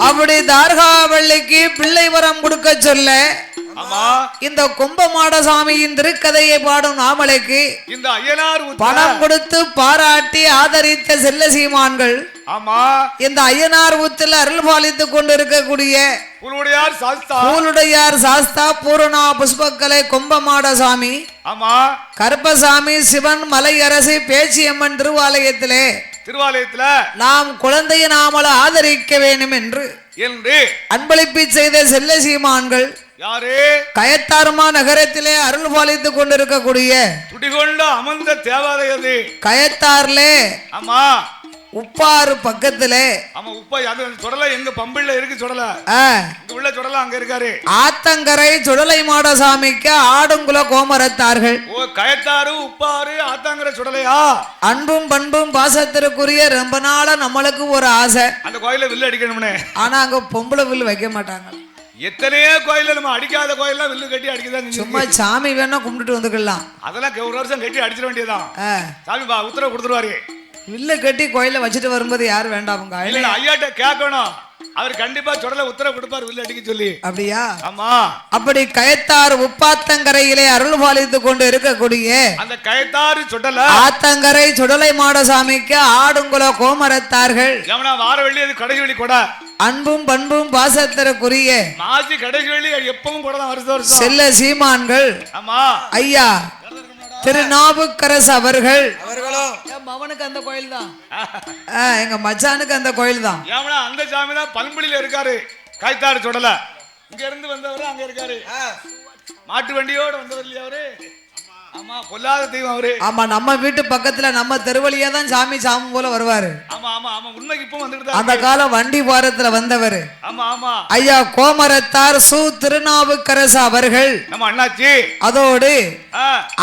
அப்படி தார்காவள்ளிக்கு பிள்ளை வரம் கொடுக்க சொல்ல இந்த கும்பமாடசாமியின் திருக்கதையை பாடும் நாமலைக்கு இந்த ஐயனார் பணம் கொடுத்து பாராட்டி ஆதரித்த செல்ல சீமான்கள் இந்த ஐயனார் ஊத்தில் அருள் பாலித்துக் கொண்டிருக்கக்கூடிய பூலுடையார் சாஸ்தா பூரணா புஷ்பக்கலை கும்பமாடசாமி கருப்பசாமி சிவன் மலையரசி பேச்சியம்மன் திருவாலயத்திலே நாம் குழந்தையை நாமள ஆதரிக்க வேண்டும் என்று அன்பளிப்பு செய்த செல்ல சீமான்கள் கயத்தார்மா நகரத்திலே அருள் பாலித்துக் கொண்டிருக்கக்கூடிய துடிகொண்ட அமர்ந்த தேவாலயம் கயத்தார்லே உப்பாறு பக்கத்திலே எங்க பம்பிள்ள இருக்கு சுடல உள்ள சுடல அங்க இருக்காரு ஆத்தங்கரை சுடலை மாடசாமிக்கு ஆடுங்குல கோமரத்தார்கள் கயத்தாறு உப்பாறு ஆத்தங்கரை சுடலையா அன்பும் பண்பும் பாசத்திற்குரிய ரொம்ப நாளா நம்மளுக்கு ஒரு ஆசை அந்த கோயில வில்லு அடிக்கணும்னு ஆனா அங்க பொம்பளை வில்லு வைக்க மாட்டாங்க எத்தனையோ கோயில நம்ம அடிக்காத கோயிலாம் வில்லு கட்டி அடிக்கதான் சும்மா சாமி வேணா கும்பிட்டு வந்துக்கலாம் அதெல்லாம் ஒரு வருஷம் கட்டி அடிச்சிட வேண்டியதான் சாமி உத்தரவு கொடுத்துருவாரு வில்ல கட்டி கோயில வச்சுட்டு வரும்போது யாரும் வேண்டாம் ஐயாட்ட கேட்கணும் அவர் கண்டிப்பா சுடல உத்தரவு கொடுப்பார் வில்லு அடிக்க சொல்லி அப்படியா ஆமா அப்படி கயத்தாறு உப்பாத்தங்கரையிலே அருள் பாலித்துக் கொண்டு இருக்கக்கூடிய அந்த கயத்தாறு சுடல ஆத்தங்கரை சுடலை மாடசாமிக்கு ஆடுங்குல கோமரத்தார்கள் வார வெள்ளி அது கடைசி வெள்ளி கூட அன்பும் பண்பும் பாசத்திற்குரிய மாசி கடைசி வெள்ளி எப்பவும் கூட தான் வருஷம் செல்ல சீமான்கள் ஆமா ஐயா திருநாவுக்கரசு அவர்கள் மவனுக்கு அந்த கோயில் தான் எங்க மச்சானுக்கு அந்த கோயில் தான் அந்த சாமி தான் பல்புலியில இருக்காரு கைத்தாறு சுடல இங்க இருந்து வந்தவரு அங்க இருக்காரு மாட்டு வண்டியோட வந்தவர் இல்லையா அவரு ஆமா பொல்லாத தெய்வம் அவரு ஆமா நம்ம வீட்டு பக்கத்துல நம்ம தெருவழியா தான் சாமி போல வருவாரு ஆமா ஆமா ஆமா உண்மைக்கு இப்போ வந்துட்டு அந்த காலம் வண்டி பாரத்துல வந்தவர் ஆமா ஆமா ஐயா கோமரத்தார் சு திருநாவுக்கரசு அவர்கள் நம்ம அண்ணாச்சி அதோடு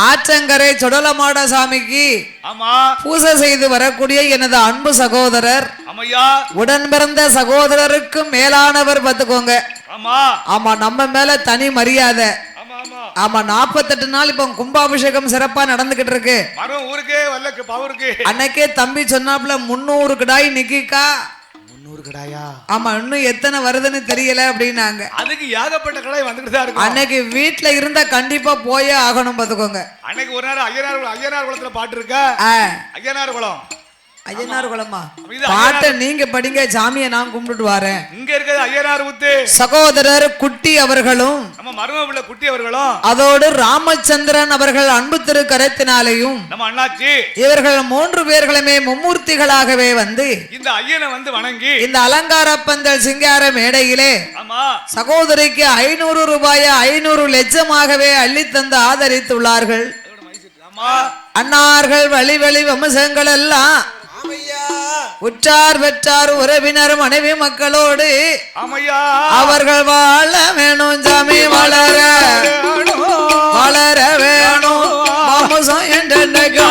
ஆற்றங்கரை சுடலமாட சாமிக்கு ஆமா பூஜை செய்து வரக்கூடிய எனது அன்பு சகோதரர் உடன் பிறந்த சகோதரருக்கு மேலானவர் பார்த்துக்கோங்க ஆமா ஆமா நம்ம மேல தனி மரியாதை ஆமா 48 நாள் இப்ப கும்பாபிஷேகம் சிறப்பா நடந்துகிட்டு இருக்கு அன்னைக்கே தம்பி சொன்னாப்ல 300 கிடாய் நிக்கிக்கா 300 கிடாயா ஆமா இன்னும் எத்தனை வருதுன்னு தெரியல அப்படின்னாங்க அதுக்கு ஏகப்பட்ட கிடாய் வந்துட்டு தான் இருக்கு அன்னைக்கு வீட்டுல இருந்தா கண்டிப்பா போயே ஆகணும் பாத்துக்கோங்க அன்னைக்கு ஒரு நேரம் ஐயனார் குளத்துல பாட்டு இருக்க ஐயனார் குளம் ஐயனார் குளமா பாட்ட நீங்க படிங்க சாமியை நான் கும்பிட்டு வரேன் இங்க இருக்கிறது ஐயனார் ஊத்து சகோதரர் குட்டி அவர்களும் நம்ம மருமபிள்ளை குட்டி அவர்களும் அதோடு ராமச்சந்திரன் அவர்கள் அன்பு திரு கரத்தினாலையும் நம்ம அண்ணாச்சி இவர்கள் 3 பேர்களுமே மும்மூர்த்திகளாகவே வந்து இந்த ஐயனை வந்து வணங்கி இந்த அலங்கார பந்தல் சிங்கார மேடையிலே சகோதரிக்கு 500 ரூபாயை 500 லட்சமாகவே அள்ளி தந்து ஆதரித்துள்ளார்கள் அன்னார்கள் வழி வழி வம்சங்கள் எல்லாம் உற்றார் பெற்றார் உறவினர் மனைவி மக்களோடு அவர்கள் வாழ வேணும் சாமி வளர வளர வேணும் மாமுசம் என்றென்றைக்கு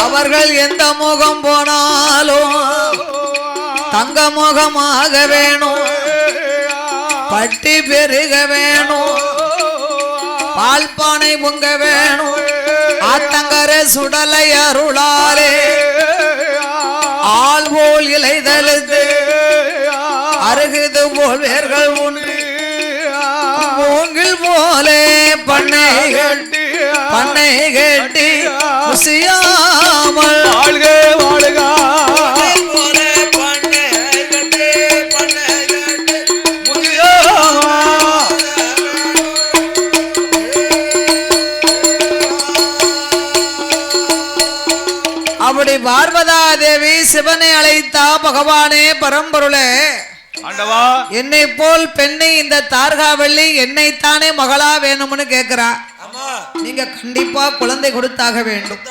அவர்கள் எந்த முகம் போனாலும் தங்க முகமாக வேணும் பட்டி பெருக வேணும் பால் பானை பொங்க வேணும் ஆத்தங்கரை சுடலை அருளாலே ஆள் போல் இலை தழுது அருகுது போல் வேர்கள் உண்டு மூங்கில் போலே பண்ணை கட்டி குசியாமல் வாழ்க வாழ்க அப்படி பார்வதா தேவி சிவனை அழைத்தா பகவானே பரம்பொருளே ஆண்டவா என்னை போல் பெண்ணை இந்த தார்காவள்ளி என்னைத்தானே மகளா வேணும்னு கேக்குறா நீங்க கண்டிப்பா குழந்தை கொடுத்தாக வேண்டும்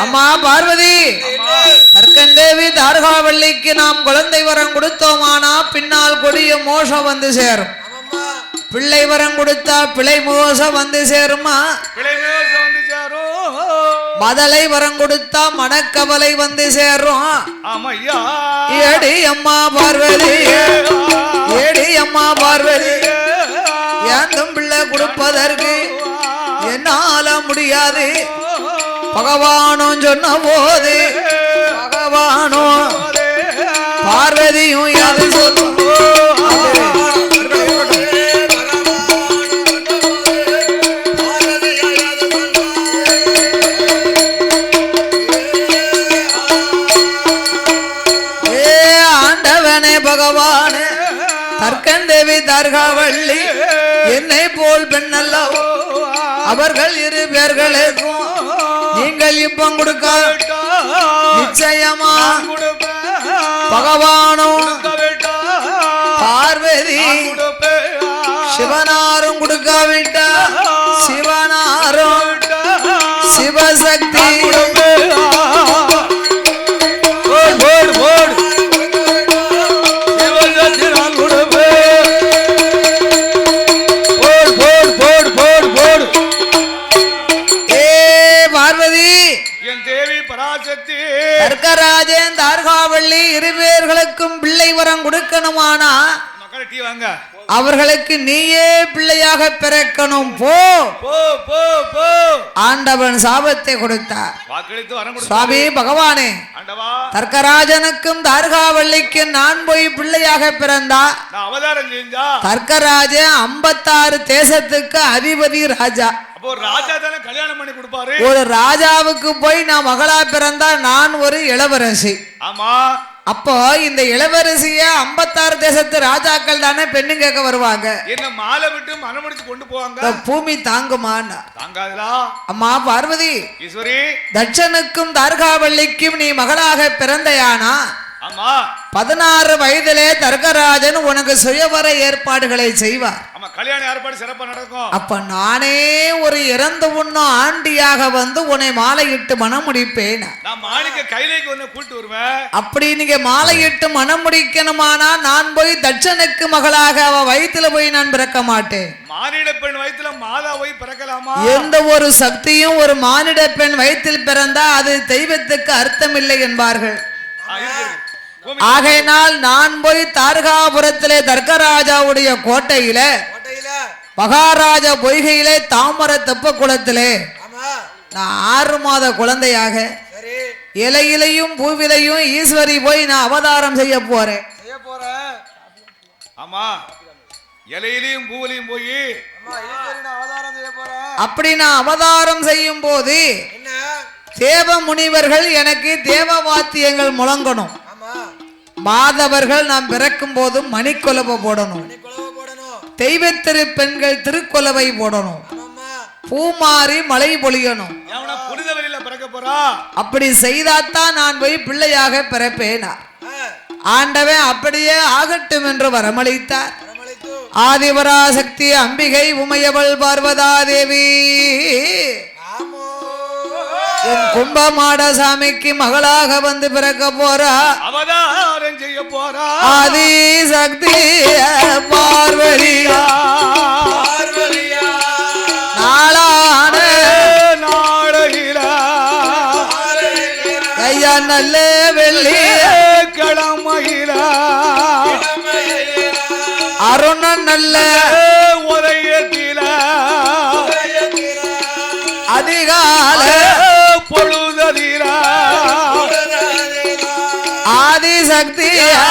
அம்மா பார்வதி தர்க்கந்தேவி தார்காவள்ளிக்கு நாம் குழந்தை வரம் கொடுத்தோமானா பின்னால் கொடிய மோசம் வந்து சேரும் பிள்ளை வரம் கொடுத்தா பிழை மோசம் வந்து சேருமா மதலை வரம் கொடுத்தா மனக்கவலை வந்து சேரும் ஏடி அம்மா பார்வதி காப்பதற்கு என்னால முடியாது பகவானும் சொன்ன போது பகவானும் பார்வதியும் யாரு சொல்லும் பகவானே தர்க்கந்தேவி தர்காவள்ளி என்னை போல் பெண்ணல்லவோ அவர்கள் இரு பேர்களுக்கும் நீங்கள் இப்பம் கொடுக்க நிச்சயமா பகவானும் பார்வதி சிவனாரும் கொடுக்காவிட்ட சிவனாரும் சிவசக்தி தர்க்கராஜன் தார்காவள்ளி இருவேர்களுக்கும் பிள்ளை வரம் கொடுக்கணுமானா அவர்களுக்கு நீயே பிள்ளையாக பிறக்கணும் போ ஆண்டவன் சாபத்தை கொடுத்தார் சுவாமி பகவானே தர்க்கராஜனுக்கும் தார்காவள்ளிக்கும் நான் போய் பிள்ளையாக பிறந்தா தர்க்கராஜன் 56 தேசத்துக்கு அதிபதி ராஜா ஒரு ராஜாவுக்கு போய் நான் மகளா பிறந்தா நான் ஒரு இளவரசி அப்போ இந்த இளவரசிய 56 தேசத்து ராஜாக்கள் தானே பெண்ணு கேட்க வருவாங்க என்ன மாலை விட்டு மனமுடிச்சு கொண்டு போவாங்க பூமி தாங்குமான்னா தாங்காதா அம்மா பார்வதி ஈஸ்வரி தட்சனுக்கும் தார்காவள்ளிக்கும் நீ மகளாக பிறந்தையானா 16 வயதிலே தர்க்கராஜன் உனக்கு சுயவர ஏற்பாடுகளை செய்வார் கல்யாண ஏற்பாடு சிறப்பா நடக்கும் அப்ப நானே ஒரு இறந்து உண்ணும் ஆண்டியாக வந்து உன்னை மாலையிட்டு மனம் முடிப்பேன் அப்படி நீங்க மாலையிட்டு மனம் முடிக்கணுமானா நான் போய் தட்சனுக்கு மகளாக அவ வயிற்றுல போய் நான் பிறக்க மாட்டேன் மானிட பெண் வயிற்றுல மாதா போய் பிறக்கலாமா எந்த ஒரு சக்தியும் ஒரு மானிட பெண் வயிற்றில் பிறந்தா அது தெய்வத்துக்கு அர்த்தம் இல்லை என்பார்கள் ஆகையினால் நான் போய் தார்காபுரத்திலே தர்க்கராஜாவுடைய கோட்டையில மகாராஜ பொய்கையிலே தாமர தெப்ப குளத்திலே நான் 6 மாத குழந்தையாக இலையிலையும் பூவிலையும் ஈஸ்வரி போய் நான் அவதாரம் செய்ய போறேன் ஆமா இலையிலையும் பூவிலையும் போய் அப்படி நான் அவதாரம் செய்யும் போது தேவ முனிவர்கள் எனக்கு தேவ வாத்தியங்கள் முழங்கணும் மாதவர்கள் நாம் பிறக்கும் போது மணிக்கொலவை போடணும் தெய்வ திரு பெண்கள் திருக்கொலவை போடணும் பூமாறி மழை பொழியணும் அப்படி செய்தாத்தான் நான் போய் பிள்ளையாக பிறப்பேனா ஆண்டவன் அப்படியே ஆகட்டும் என்று வரமளித்தார் ஆதிபராசக்தி அம்பிகை உமையவள் பார்வதா தேவி கும்பமாட சாமிக்கு மகளாக வந்து பிறக்க போறா அவதாரம் செய்ய போறா ஆதி சக்தி பார்வதியா நாளான நாளையில ஐயா நல்ல வெள்ளி கிழமையில அருண நல்ல உதயத்தில அதிகால ஆதிசக்தியா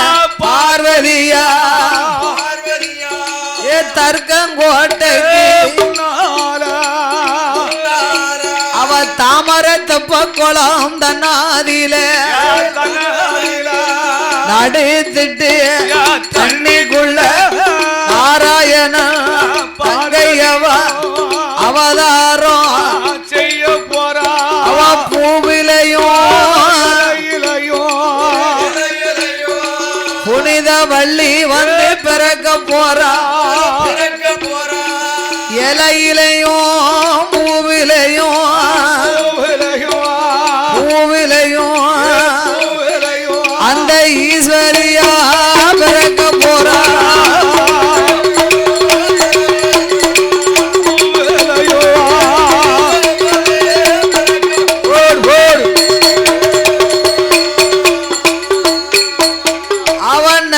பார்வதியா ஏ தர்க்கங்கோட்டைக்கு அவ தாமர தெப்ப குளம் தன்னாதில நடுத்திட்டு தண்ணிக்குள்ள நாராயண பங்கையவா அவதாரம் செய்ய போறா அவ பூவிலையும் புனித வள்ளி வந்து பிறக்க போறா இலையிலையும் பூவிலையும் அந்த ஈஸ்வரியா பிறக்க போறா அவன்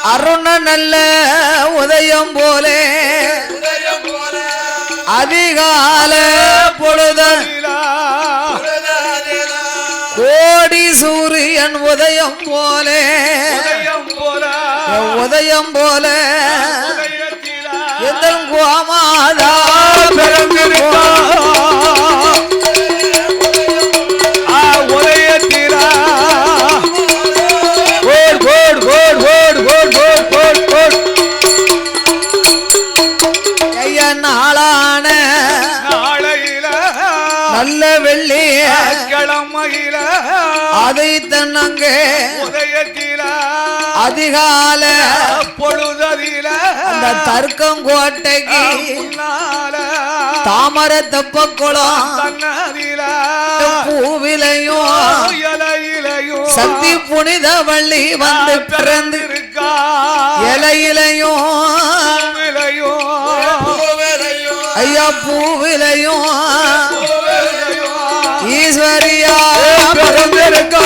6 அருண நல்ல உதயம் போலே அதிகால பொழுதில கோடி சூரியன் உதயம் போலே உதயம் போல எந்த கோமாதா பிறந்திருக்கா உதயத்திலா நாளான நாளையில நல்ல வெள்ளி கிழமையில அதை தன்னங்கே உதயத்தில அதிகால பொழுதில அந்த தர்க்கங்கோட்டைக்கு தாமர தெப்பக்குளம் பூவிலையும் இலையிலையும் சக்தி புனித வள்ளி வந்து பிறந்து இலையிலையும் ஐயா பூவிலையும் ஈஸ்வரியா பிறந்திருக்கா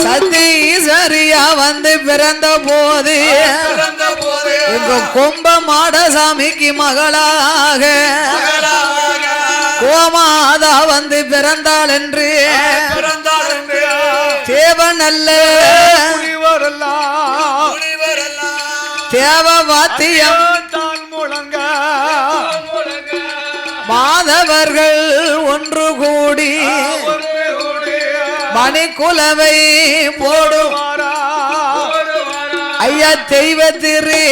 சக்தி ஈஸ்வரியா வந்து பிறந்த போது எங்க கொம்ப மாடசாமிக்கு மகளாக கோமாதா வந்து பிறந்தாள் என்று தேவனல்ல தேவ வாத்தியம் முழங்க மாதவர்கள் ஒன்று கூடி மணிக்குலவை போடுவாரா ஐயா தெய்வத்திரு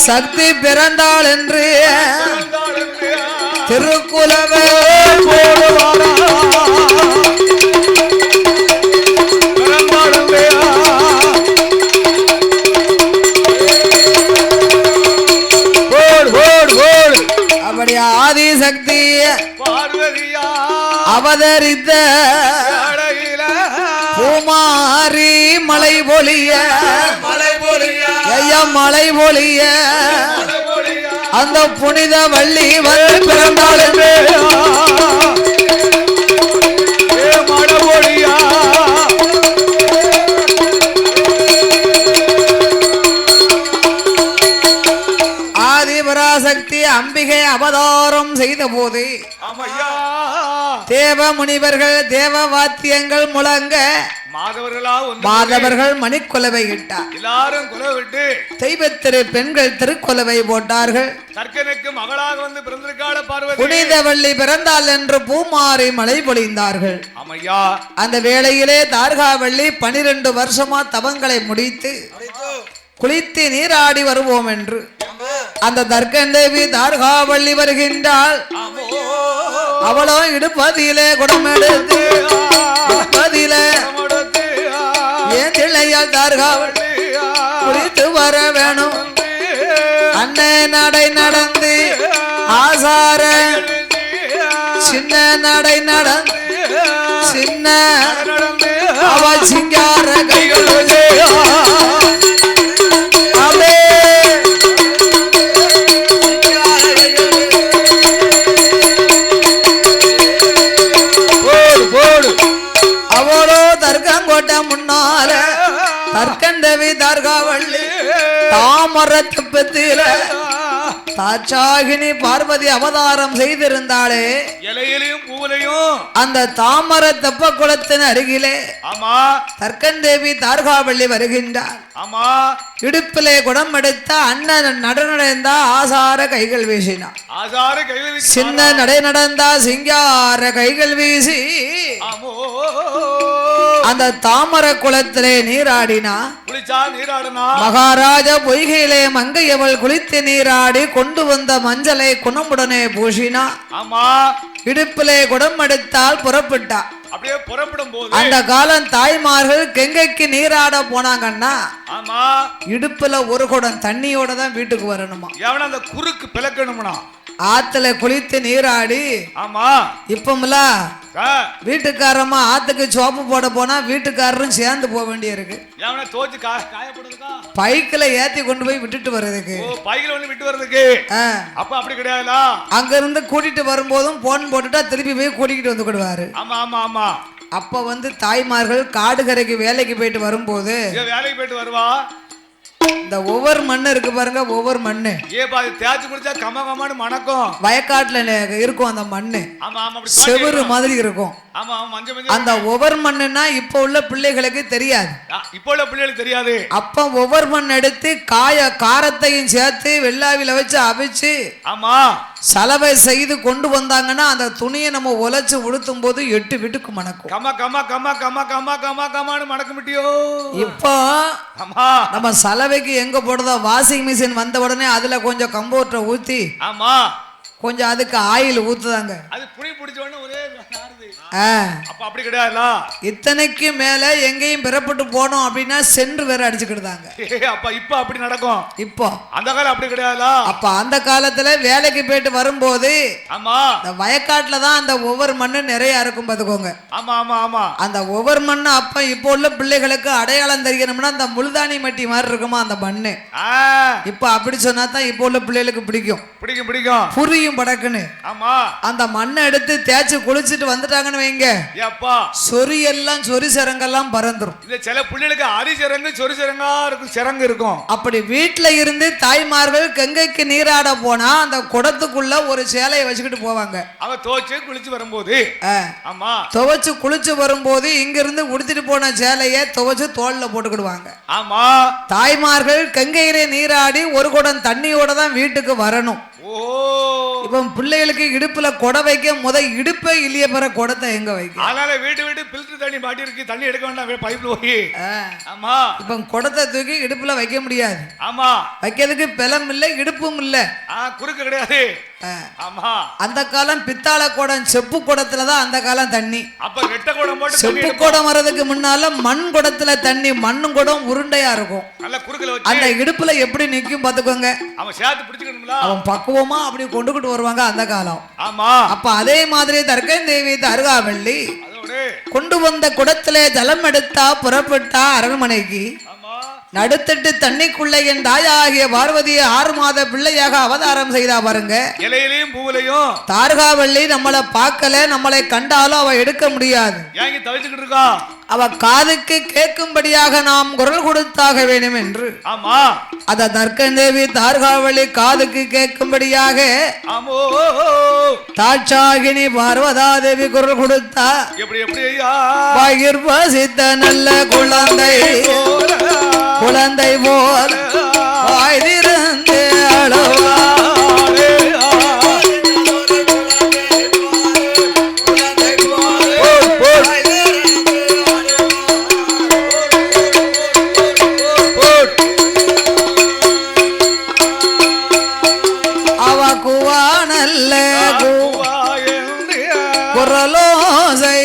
சக்தி பிறந்தாள் என்று திருக்குலவை போடுவாரா அப்படி ஆதிசக்தி பார்வதியா அவதரித்த பூமாரி மலை பொழிய ஐயா மலை பொழிய அந்த புனித வள்ளி வந்து பிறந்தாள் என்று ஆதிபராசக்தி அம்பிகை அவதாரம் செய்த போது தேவ முனிவர்கள் தேவ வாத்தியங்கள் முழங்க மாதவர்கள் மணிக்குலவை இட்டார். எல்லாரும் குலவிட்டு தெய்வத்திரு பெண்கள் திருக்குலவை போட்டார்கள். தர்க்கனுக்கு மகளாக வந்து பிறந்திருக்காள பார்வதி புனிதவள்ளி பிறந்தாள் என்று பூமாரி மழை பொழிந்தார்கள். அந்த வேளையிலே தார்காவள்ளி 12 வருஷமா தவங்களை முடித்து குளித்து நீராடி வருவோம் என்று அந்த தர்க்கன் தேவி தார்காவள்ளி வருகின்றாள். அவளோ இடுப்பதிலே குடமெடுத்து இடுப்பதிலே ஏன் திளையால் தார்காவள்ளி குளித்து வர வேணும். அன்னை நடை நடந்து ஆசார சின்ன நடை நடந்து சின்ன அவள் சிங்கார கைகள் முன்னால தர்க்கந்தேவி தார்காவள்ளி தாமரத்து பத்தில தாட்சாகினி பார்வதி அவதாரம் செய்திருந்தாளே இலையிலையும் பூவிலையும் அந்த தாமர தெப்ப குளத்தின் அருகிலே ஆமா தர்க்கந்தேவி தார்காவள்ளி வருகின்றார். ஆமா இடுப்பிலே குடம் எடுத்த அண்ணன் நடனடைந்தா ஆசார கைகள் வீசினார். ஆசார கைகள் சின்ன நடை நடந்தா சிங்கார கைகள் வீசி அந்த தாமர குளத்திலே நீராடினா மகாராஜா பொய்கையிலே மங்கையவள் குளித்து நீராடி கொண்டு வந்த மஞ்சளை குணமுடனே பூசினா. ஆமா இடுப்பிலே குடம் எடுத்தால் புறப்பட்டா. அப்படியே புறப்படும் போது அந்த காலம் தாய்மார்கள் கங்கைக்கு நீராட போனாங்கன்னா ஆமா இடுப்புல ஒரு குடம் தண்ணியோட தான் வீட்டுக்கு வரணுமா. எவன அந்த குறுக்கு பிளக்கணும்னா ஆத்துல குளித்து நீராடி ஆமா இப்பம்ல வீட்டுக்காரமா ஆத்துக்கு சோப்பு போட போனா வீட்டுக்காரரும் சேர்ந்து போக வேண்டிய இருக்கு. பைக்ல ஏத்தி கொண்டு போய் விட்டுட்டு வர்றதுக்கு, விட்டு வர்றதுக்கு. அப்ப அப்படி கிடையாதுல. அங்க இருந்து கூட்டிட்டு வரும்போதும் போன் போட்டுட்டா திருப்பி போய் கூட்டிகிட்டு வந்து கொடுவாரு. ஆமா ஆமா ஆமா. அப்ப தாய்மார்கள் காடுகரைக்கு வேலைக்கு போயிட்டு வரும்போது, வேலைக்கு போயிட்டு வருவா, இந்த ஒவ்வொரு மண்ணு இருக்கு பாருங்க, ஒவ்வொரு மண்ணு தேய்ச்சி குடிச்சா கம கமான்னு மணக்கும். வயக்காட்டுல இருக்கும் அந்த மண்ணு, செவுரு மாதிரி இருக்கும். அந்த ஒவ்வொரு மண்ணுன்னா இப்ப உள்ள பிள்ளைகளுக்கு தெரியாது. இப்ப உள்ள பிள்ளைகளுக்கு தெரியாது. அப்ப ஒவ்வொரு மண் எடுத்து காரத்தையும் சேர்த்து வெள்ளாவில வச்சு அவிச்சு ஆமா சலவை செய்து கொண்டு வந்தாங்கன்னா அந்த துணியை நம்ம உழைச்சு உடுத்தும் போது 8 வீட்டுக்கு மணக்கும். கமா கமா கமா கமா கமா கமா கமான்னு மணக்க முடியோ. இப்போ நம்ம சலவைக்கு எங்க போடுறதோ வாஷிங் மிஷின் வந்த உடனே அதுல கொஞ்சம் கம்போர்ட்டை ஊத்தி ஆமா கொஞ்சம் அதுக்கு ஆயில் ஊத்துதாங்க. அது புளி பிடிச்ச உடனே ஒரே அப்ப அப்படி கிடையாதுல. இத்தனைக்கு மேல எங்கேயும் பெறப்பட்டு போனோம் அப்படின்னா சென்று வேற அடிச்சுக்கிட்டாங்க. அப்ப இப்ப அப்படி நடக்கும். இப்போ அந்த காலம் அப்படி கிடையாதுல. அப்ப அந்த காலத்துல வேலைக்கு போயிட்டு வரும்போது ஆமா இந்த வயக்காட்டுல தான் அந்த ஒவ்வொரு மண்ணு நிறைய இருக்கும் பாத்துக்கோங்க. ஆமா ஆமா ஆமா. அந்த ஒவ்வொரு மண்ணு அப்ப இப்போ உள்ள பிள்ளைகளுக்கு அடையாளம் தெரியணும்னா அந்த முள்தானி மட்டி மாதிரி இருக்குமா அந்த மண்ணு. இப்ப அப்படி சொன்னா தான் இப்போ உள்ள பிள்ளைகளுக்கு பிடிக்கும் பிடிக்கும் பிடிக்கும் புரியும் படக்குன்னு. ஆமா அந்த மண்ணை எடுத்து தேய்ச்சி குளிச்சுட்டு வந்துட்டாங்கன்னு வைங்க, சொறி எல்லாம் சொறி சரங்கெல்லாம் பறந்துரும். இந்த சில பிள்ளைகளுக்கு அரிசரங்கு சொறி சரங்கா இருக்கும், சிறங்கு இருக்கும். அப்படி வீட்டுல இருந்து தாய்மார்கள் கங்கைக்கு நீராட போனா அந்த குடத்துக்குள்ள ஒரு சேலையை வச்சுக்கிட்டு போவாங்க. அவ துவைச்சு குளிச்சு வரும்போது ஆமா துவைச்சு குளிச்சு வரும்போது இங்க இருந்து உடுத்திட்டு போன சேலையை துவைச்சு தோல்ல போட்டுக்கிடுவாங்க. ஆமா தாய்மார்கள் கங்கையிலே நீராடி ஒரு குடம் தண்ணியோட தான் வீட்டுக்கு வரணும். இப்ப பிள்ளைகளுக்கு இடுப்புல கொடை வைக்க இடுப்பே இல்லையே பிற குடத்தை எங்க வைக்க? அதனால வீட்டு ஃபில்டர் தண்ணி மாட்டி இருக்கு, தண்ணி எடுக்க வேண்டாம் பைப்ல போய். ஆமா இப்ப குடத்தை தூக்கி இடுப்புல வைக்க முடியாது. ஆமா வைக்கிறதுக்கு பெலம் இல்ல இடுப்பும் இல்ல, குறுக்கு கிடையாது. ஆமா அந்த காலம் பித்தாள குடம் செப்பு குடத்துலதான் அந்த காலம் தண்ணி. அப்ப ரெட்ட குடம் போட்டு செப்பு குடம் வர்றதுக்கு முன்னால மண் குடத்துல தண்ணி, மண்ணும் குடம் உருண்டையா இருக்கும். நல்ல குறுக்குல வச்சு அந்த இடுப்புல எப்படி நிக்கும் பாத்துக்கோங்க. அவன் சேர்த்து பிடிச்சுக்கணும்ல, அவன் பக்குவமா அப்படி கொண்டுகிட்டு வருவாங்க அந்த காலம். ஆமா அப்ப அதே மாதிரி தர்க்கந்தேவி தர்காவள்ளி கொண்டு வந்த குடத்திலே ஜலம் எடுத்தா புறப்பட்டா அரண்மனைக்கு. நடுத்தட்டு தண்ணிக்குள்ள என் தாயாகிய பார்வதியை 6 மாத பிள்ளையாக அவதாரம் செய்தா பாருங்க. இலையிலையும் பூவிலையும் தார்காவள்ளி நம்மளை பார்க்கல, நம்மளை கண்டாலும் அவ எடுக்க முடியாது. ஏங்க தவிச்சுக்கிட்டு இருக்கா? அவ காதுக்கு கேட்கும்படியாக நாம் குரல் கொடுத்தாக வேண்டும் என்று. ஆமா அத தர்க்கந்தேவி தார்காவள்ளி காதுக்கு கேட்கும்படியாக தாட்சாகினி பார்வதாதேவி குரல் கொடுத்தா. எப்படி எப்படி ஐயா? பகிர் வசித்த நல்ல குழந்தை குழந்தை போல் வாய்திருந்து அழுவா. அவ குவா நல்ல குரலோசை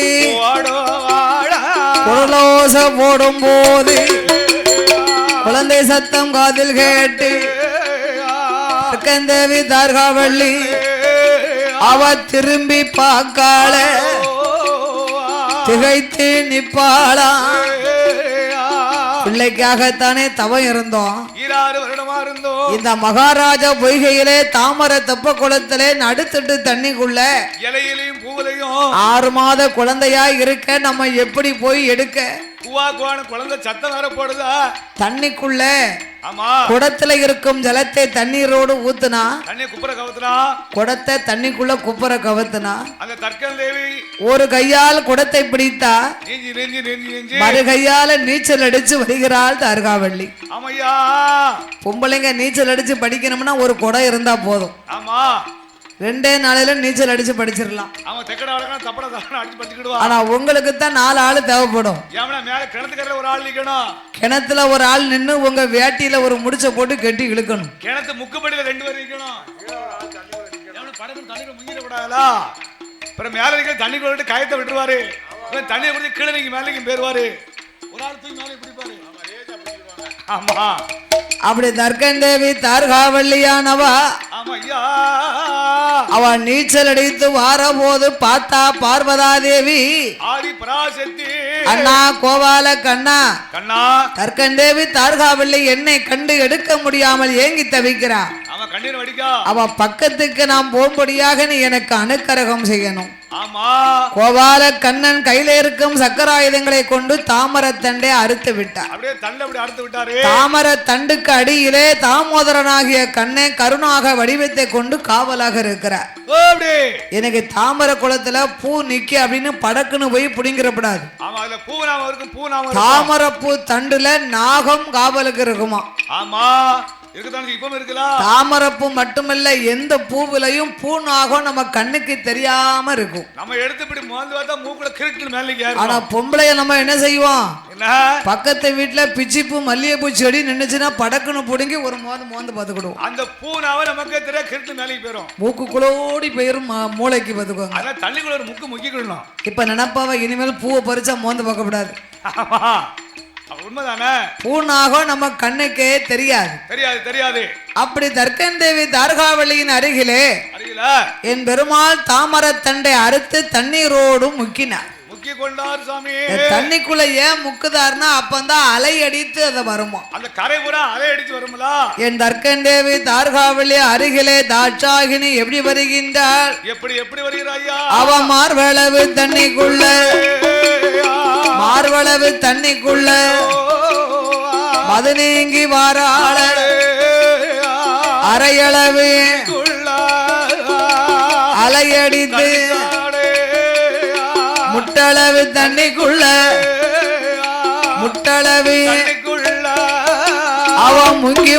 குரலோச போடும் போது குழந்தை சத்தம் காதில் கேட்டு தர்க்கந்தேவி தார்காவள்ளி அவ திரும்பி பார்க்காள, திகைத்து நிப்பாளா. பிள்ளைக்காகத்தானே தவம் இருந்தோம். இந்த மகாராஜா பொய்கையிலே தாமரை தெப்ப குளத்திலே நடுத்தட்டு தண்ணிக்குள்ள இலையிலையும் பூவிலையும் 6 மாத குழந்தையா இருக்க நம்ம எப்படி போய் எடுக்க? குழந்தை சத்தம் வேற போடுதா தண்ணிக்குள்ள. ஆமா குடத்துல இருக்கும் ஜலத்தை தண்ணீரோடு ஊத்துனா, தண்ணி குப்புற கவுத்துனா, குடத்தை தண்ணிக்குள்ள குப்புற கவுத்துனா, அந்த தர்க்கந்தேவி ஒரு கையால் குடத்தை பிடித்தா மறு கையால நீச்சல் அடிச்சு வருகிறாள் தார்காவள்ளி. ஆமையா பொம்பளைங்க நீச்சல் அடிச்சு படிக்கணும்னா ஒரு குடம் இருந்தா போதும். ஆமா 2 நாளையில நீச்சல் அடிச்சு படிச்சிடலாம். ஆனா உங்களுக்கு தான் 4 ஆள் தேவைப்படும். கிணத்துல ஒரு ஆள் நின்று உங்க வேட்டியில ஒரு முடிச்ச போட்டு கட்டி இழுக்கணும். கிணத்து முக்குப்படியில 2 பேர் இருக்கணும். தண்ணி கொண்டு கயத்தை விட்டுருவாரு. தண்ணியை குடிச்சு கீழே நீங்க மேலைக்கும் போயிருவாரு. ஒரு ஆள் தூக்கி மேலே பிடிப்பாரு. ஆமா அப்படி தர்க்கந்தேவி தார்காவள்ளியானவா ஐயா அவன் நீச்சல் அடித்து வார போது பார்த்தா பார்வதா தேவி ஆதி பராசக்தி அண்ணா கோபால கண்ணா கண்ணா கற்கண்டேவி தார்காவல்லி என்னை கண்டு எடுக்க முடியாமல் ஏங்கி தவிக்கிறா. அவன் கண்ணீர் வடிக்கா. அவ பக்கத்துக்கு நாம் போகும்படியாக நீ எனக்கு அனுக்கரகம் செய்யணும். ஆமா கோபால கண்ணன் கையில இருக்கும் சக்கராயுதங்களை கொண்டு தாமரத்தண்டை அறுத்து விட்டார். அப்படியே தண்டை அப்படி அறுத்து விட்டாரு. தாமர தண்டுக்கு அடியிலே தாமோதரனாகிய கண்ணன் கருணாக வடிவத்தை கொண்டு காவலாக இருக்கிறார். எனக்கு தாமர குளத்துல பூ நிக்க அப்படின்னு படக்குன்னு போய் புடிங்கிறப்படாது. தாமர பூ தண்டுல நாகம் காவலுக்கு இருக்குமா. ஆமா தாமரப்பூ மட்டுமல்ல எந்த பூவிலையும் பூ நாகம் நம்ம கண்ணுக்கு தெரியாம இருக்கும். நம்ம எடுத்து மூக்குல கிறுக்கு மேல. ஆனா பொம்பளைய நம்ம என்ன செய்வோம், பக்கத்து வீட்டுல பிச்சிப்பூ மல்லிகைப்பூ செடி நின்னுச்சுன்னா படக்குன்னு புடுங்கி ஒரு மோந்து பாத்துக்கிடுவோம். அந்த பூனாவை நமக்கு தெரிய கிறுக்கு மேலைக்கு போயிரும், மூக்குக்குள்ளோடி போயிரும், மூளைக்கு பாத்துக்கோங்க. அதான் தண்ணிக்குள்ள ஒரு முக்கு முக்கிக்கணும். இப்ப நினைப்பாவ இனிமேல் பூவை பறிச்சா மோந்து பார்க்கப்படாது. உண்மைதானே, பூனாகம் நம்ம கண்ணுக்கே தெரியாது. தெரியாது. அப்படி தர்க்கன் தேவி தார்காவல்லியின் அருகிலே என் பெருமாள் தாமர தண்டை அறுத்து தண்ணீரோடு முக்கினார். கொண்டார் சாமி. தண்ணிக்குள்ள ஏன் முக்குதார்னா அப்பந்தான் அலை அடித்து அதை வருமா, அந்த கரை பூரா அலை அடித்து வரும்ல. என் தர்க்கன் தேவி தார்காவல்லி அருகிலே தாட்சாகினி எப்படி வருகின்றாள், எப்படி வருகிறாயா, அவ மார்வளவு தண்ணிக்குள்ள மது நீங்கி வாராள அரையளவு அலையடித்து முட்டளவு தண்ணிக்குள்ள அவன் முங்கி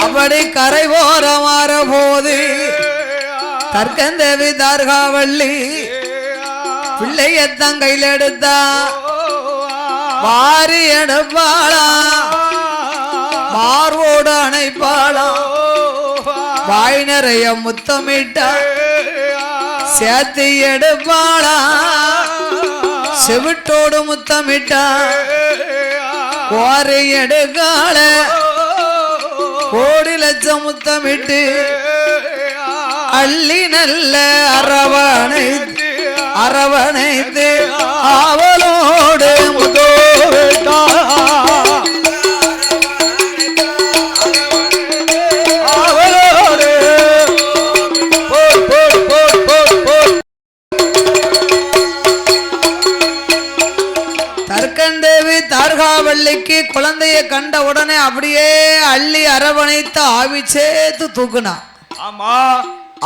அப்படி கரை ஓரமாற போது தர்க்கன் தேவி தார்காவல்லி பிள்ளையத்தான் கையில் எடுத்தா வாரி எடுப்பாளா, மார்வோடு அணைப்பாளா, வாய் நிறைய முத்தமிட்டா சேர்த்து எடுப்பாளா, செவிட்டோடு முத்தமிட்டா கோரி எடுக்கால கோடி லட்சம் முத்தமிட்டு அள்ளி நல்ல அரவணைத்து அவளோடு தர்க்கன் தேவி தார்காவல்லிக்கு குழந்தைய கண்ட உடனே அப்படியே அள்ளி அரவணைத்து ஆவி சேர்த்து தூக்குனா. ஆமா,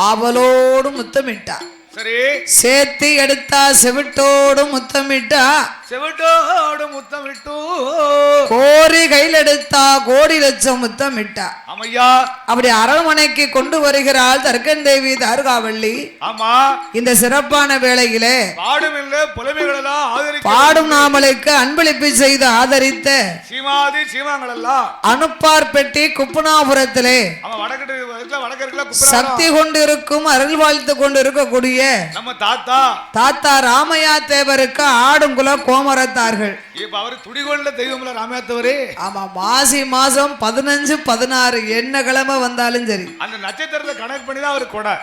அவளோடு முத்தமிட்டா. சரி, சேர்த்து எடுத்தா செவிட்டோடு முத்தமிட்டா. கோரி கையில் எடுத்தா கோடி லட்சம் முத்தமிட்டா. அப்படி அரண்மனைக்கு கொண்டு வருகிறாள் தர்க்கன் தேவி தார்காவல்லி. ஆமா, இந்த சிறப்பான வேளையிலே பாடும் நாமலுக்கு அன்பளிப்பு செய்து ஆதரித்த அனுப்பார் பெட்டி குப்புனாபுரத்திலே சக்தி கொண்டு இருக்கும் அருள் வாழ்த்து கொண்டு இருக்கக்கூடிய நம்ம தாத்தா ராமையா தேவருக்கு ஆடுங்குல கோமரத்தார்கள். அவர் துடிகொண்ட தெய்வம்ல ராமையா தேவரே. ஆமா, மாசி மாசம் 15, 16 என்ன கிழமை வந்தாலும் சரி அந்த நட்சத்திரத்தை கணக்கு பண்ணி தான் அவர் கொடை.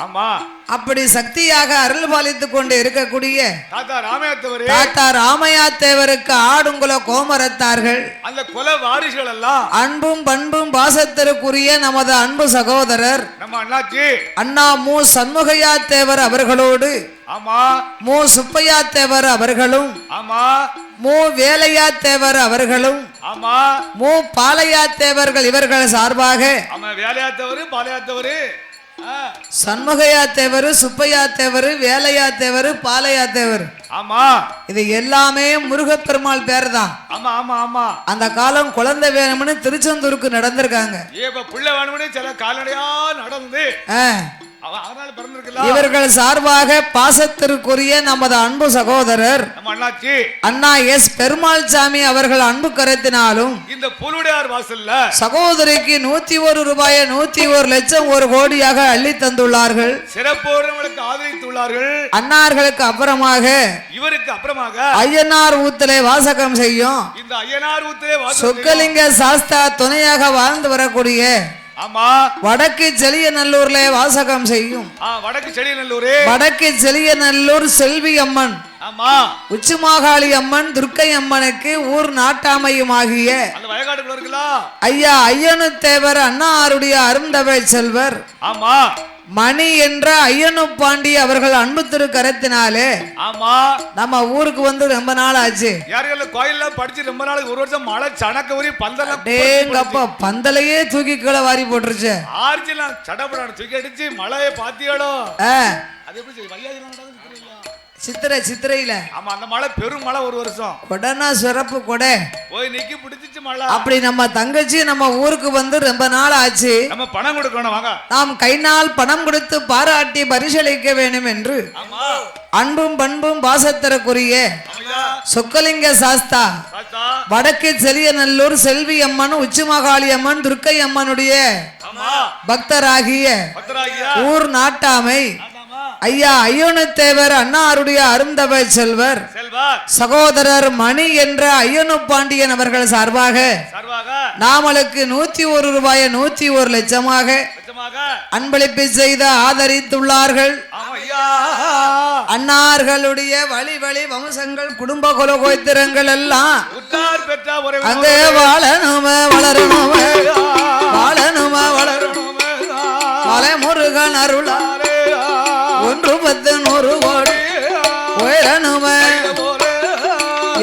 ஆமா, அப்படி சக்தியாக அருள் பாலித்து கொண்டு இருக்கக்கூடிய தாத்தா ராமையா தேவருக்கு ஆடுங்குல கோமரத்தார்கள். அந்த குல வாரிசுகள் எல்லாம் அன்பும் பண்பும் பாசத்திற்குரிய நமது அன்பு சகோதரர் நம்ம அண்ணாச்சி அண்ணா மு சண்முகையா தேவர் அவர்களோடு மு சுப்பையா தேவர் அவர்களும் மு வேலையா தேவர் அவர்களும் மு பாலையா தேவர்கள் இவர்கள் சார்பாக சண்முகையா தேவர், சுப்பையா தேவர், வேலையா தேவர், பாலையா தேவர். ஆமா, இது எல்லாமே முருகப்பெருமாள் பேர் தான். அந்த காலம் குழந்தை வேணும்னு திருச்செந்தூருக்கு நடந்திருக்காங்க. பிள்ளை வேணும்னு சில கால்நடையா நடந்து அதனால பிறந்திருக்கலாம். இவர்கள் சார்பாக பாசத்திற்குரிய நமது அன்பு சகோதரர் நம்ம அண்ணாச்சி அண்ணா எஸ் பெருமாள் சாமி அவர்கள் அன்பு கருத்தினாலும் இந்த புலுடையார் வாசல்ல சகோதரிக்கு 101 ரூபாயை 101 லட்சம் 1 கோடியாக அள்ளி தந்துள்ளார்கள். சிறப்போர்களுக்கு ஆதரித்துள்ளார்கள். அன்னார்களுக்கு அப்புறமாக இவருக்கு அப்புறமாக ஐயனார் ஊத்திலே வாசகம் செய்யும் இந்த ஐயனார் ஊத்திலே வாசகம் சொக்கலிங்க சாஸ்தா துணையாக வாழ்ந்து வரக்கூடிய ஆமா வடக்கு செலியநல்லூர்ல வாசகம் செய்யும் வடக்கு செலியநல்லூர் வடக்கு செலியநல்லூர் செல்வி அம்மன் ஆமா உச்சிமாகாளி அம்மன் துர்க்கை அம்மனுக்கு ஊர் நாட்டாமையுமாகிய அந்த வயக்காட்டுக்குள்ள இருக்குல்ல ஐயா ஐயனு தேவர் அண்ணாருடைய அருந்தவை செல்வர் ஆமா மணி என்ற ஐயனு பாண்டி அவர்கள் அன்பு திரு கரத்தினாலே ஆமா நம்ம ஊருக்கு வந்து ரொம்ப நாள் ஆச்சு. யாருல கோயில்ல படிச்சு ரொம்ப நாளைக்கு ஒரு வருஷம் மழை சணக்க உரி பந்தல டேங்கப்பா பந்தலையே தூக்கி கீழே வாரி போட்டுருச்சு. ஆர்ஜிலாம் சடபடான தூக்கி அடிச்சு மழையை பாத்தியாடோ அது எப்படி வையாதிலாம் நடந்து சித்திரையில ஆமா அந்த மழை பெரும் மழை ஒரு வருஷம் கொடனா சிறப்பு கொடை போய் நிக்கி பிடிச்சிச்சு மழை. அப்படி நம்ம தங்கச்சி நம்ம ஊருக்கு வந்து ரொம்ப நாள் ஆச்சு. நம்ம பணம் கொடுக்கணும் வாங்க. நாம் கைனால் பணம் கொடுத்து பாராட்டி பரிசளிக்க வேண்டும் என்று அன்பும் பண்பும் பாசத்திற்குரிய சொக்கலிங்க சாஸ்தா வடக்கு செலியநல்லூர் செல்வி அம்மன் உச்சிமாகாளி அம்மன் துர்க்கை அம்மனுடைய பக்தராகிய ஊர் நாட்டாமை ஐயா ஐயனு தேவர் அண்ணாருடைய அருந்தவை செல்வர் சகோதரர் மணி என்ற ஐயனு பாண்டியன் அவர்கள் சார்பாக நாமளுக்கு 101 ரூபாயை 101 லட்சமாக அன்பளிப்பு செய்து ஆதரித்துள்ளார்கள். அன்னார்களுடைய வழி வழி வம்சங்கள் குடும்ப குலகோத்திரங்கள் எல்லாம் அங்கே வாழணும வளரணும வாழணும வளரணும மலை முருகன் அருளா 1 10 100 கோடி உயரணும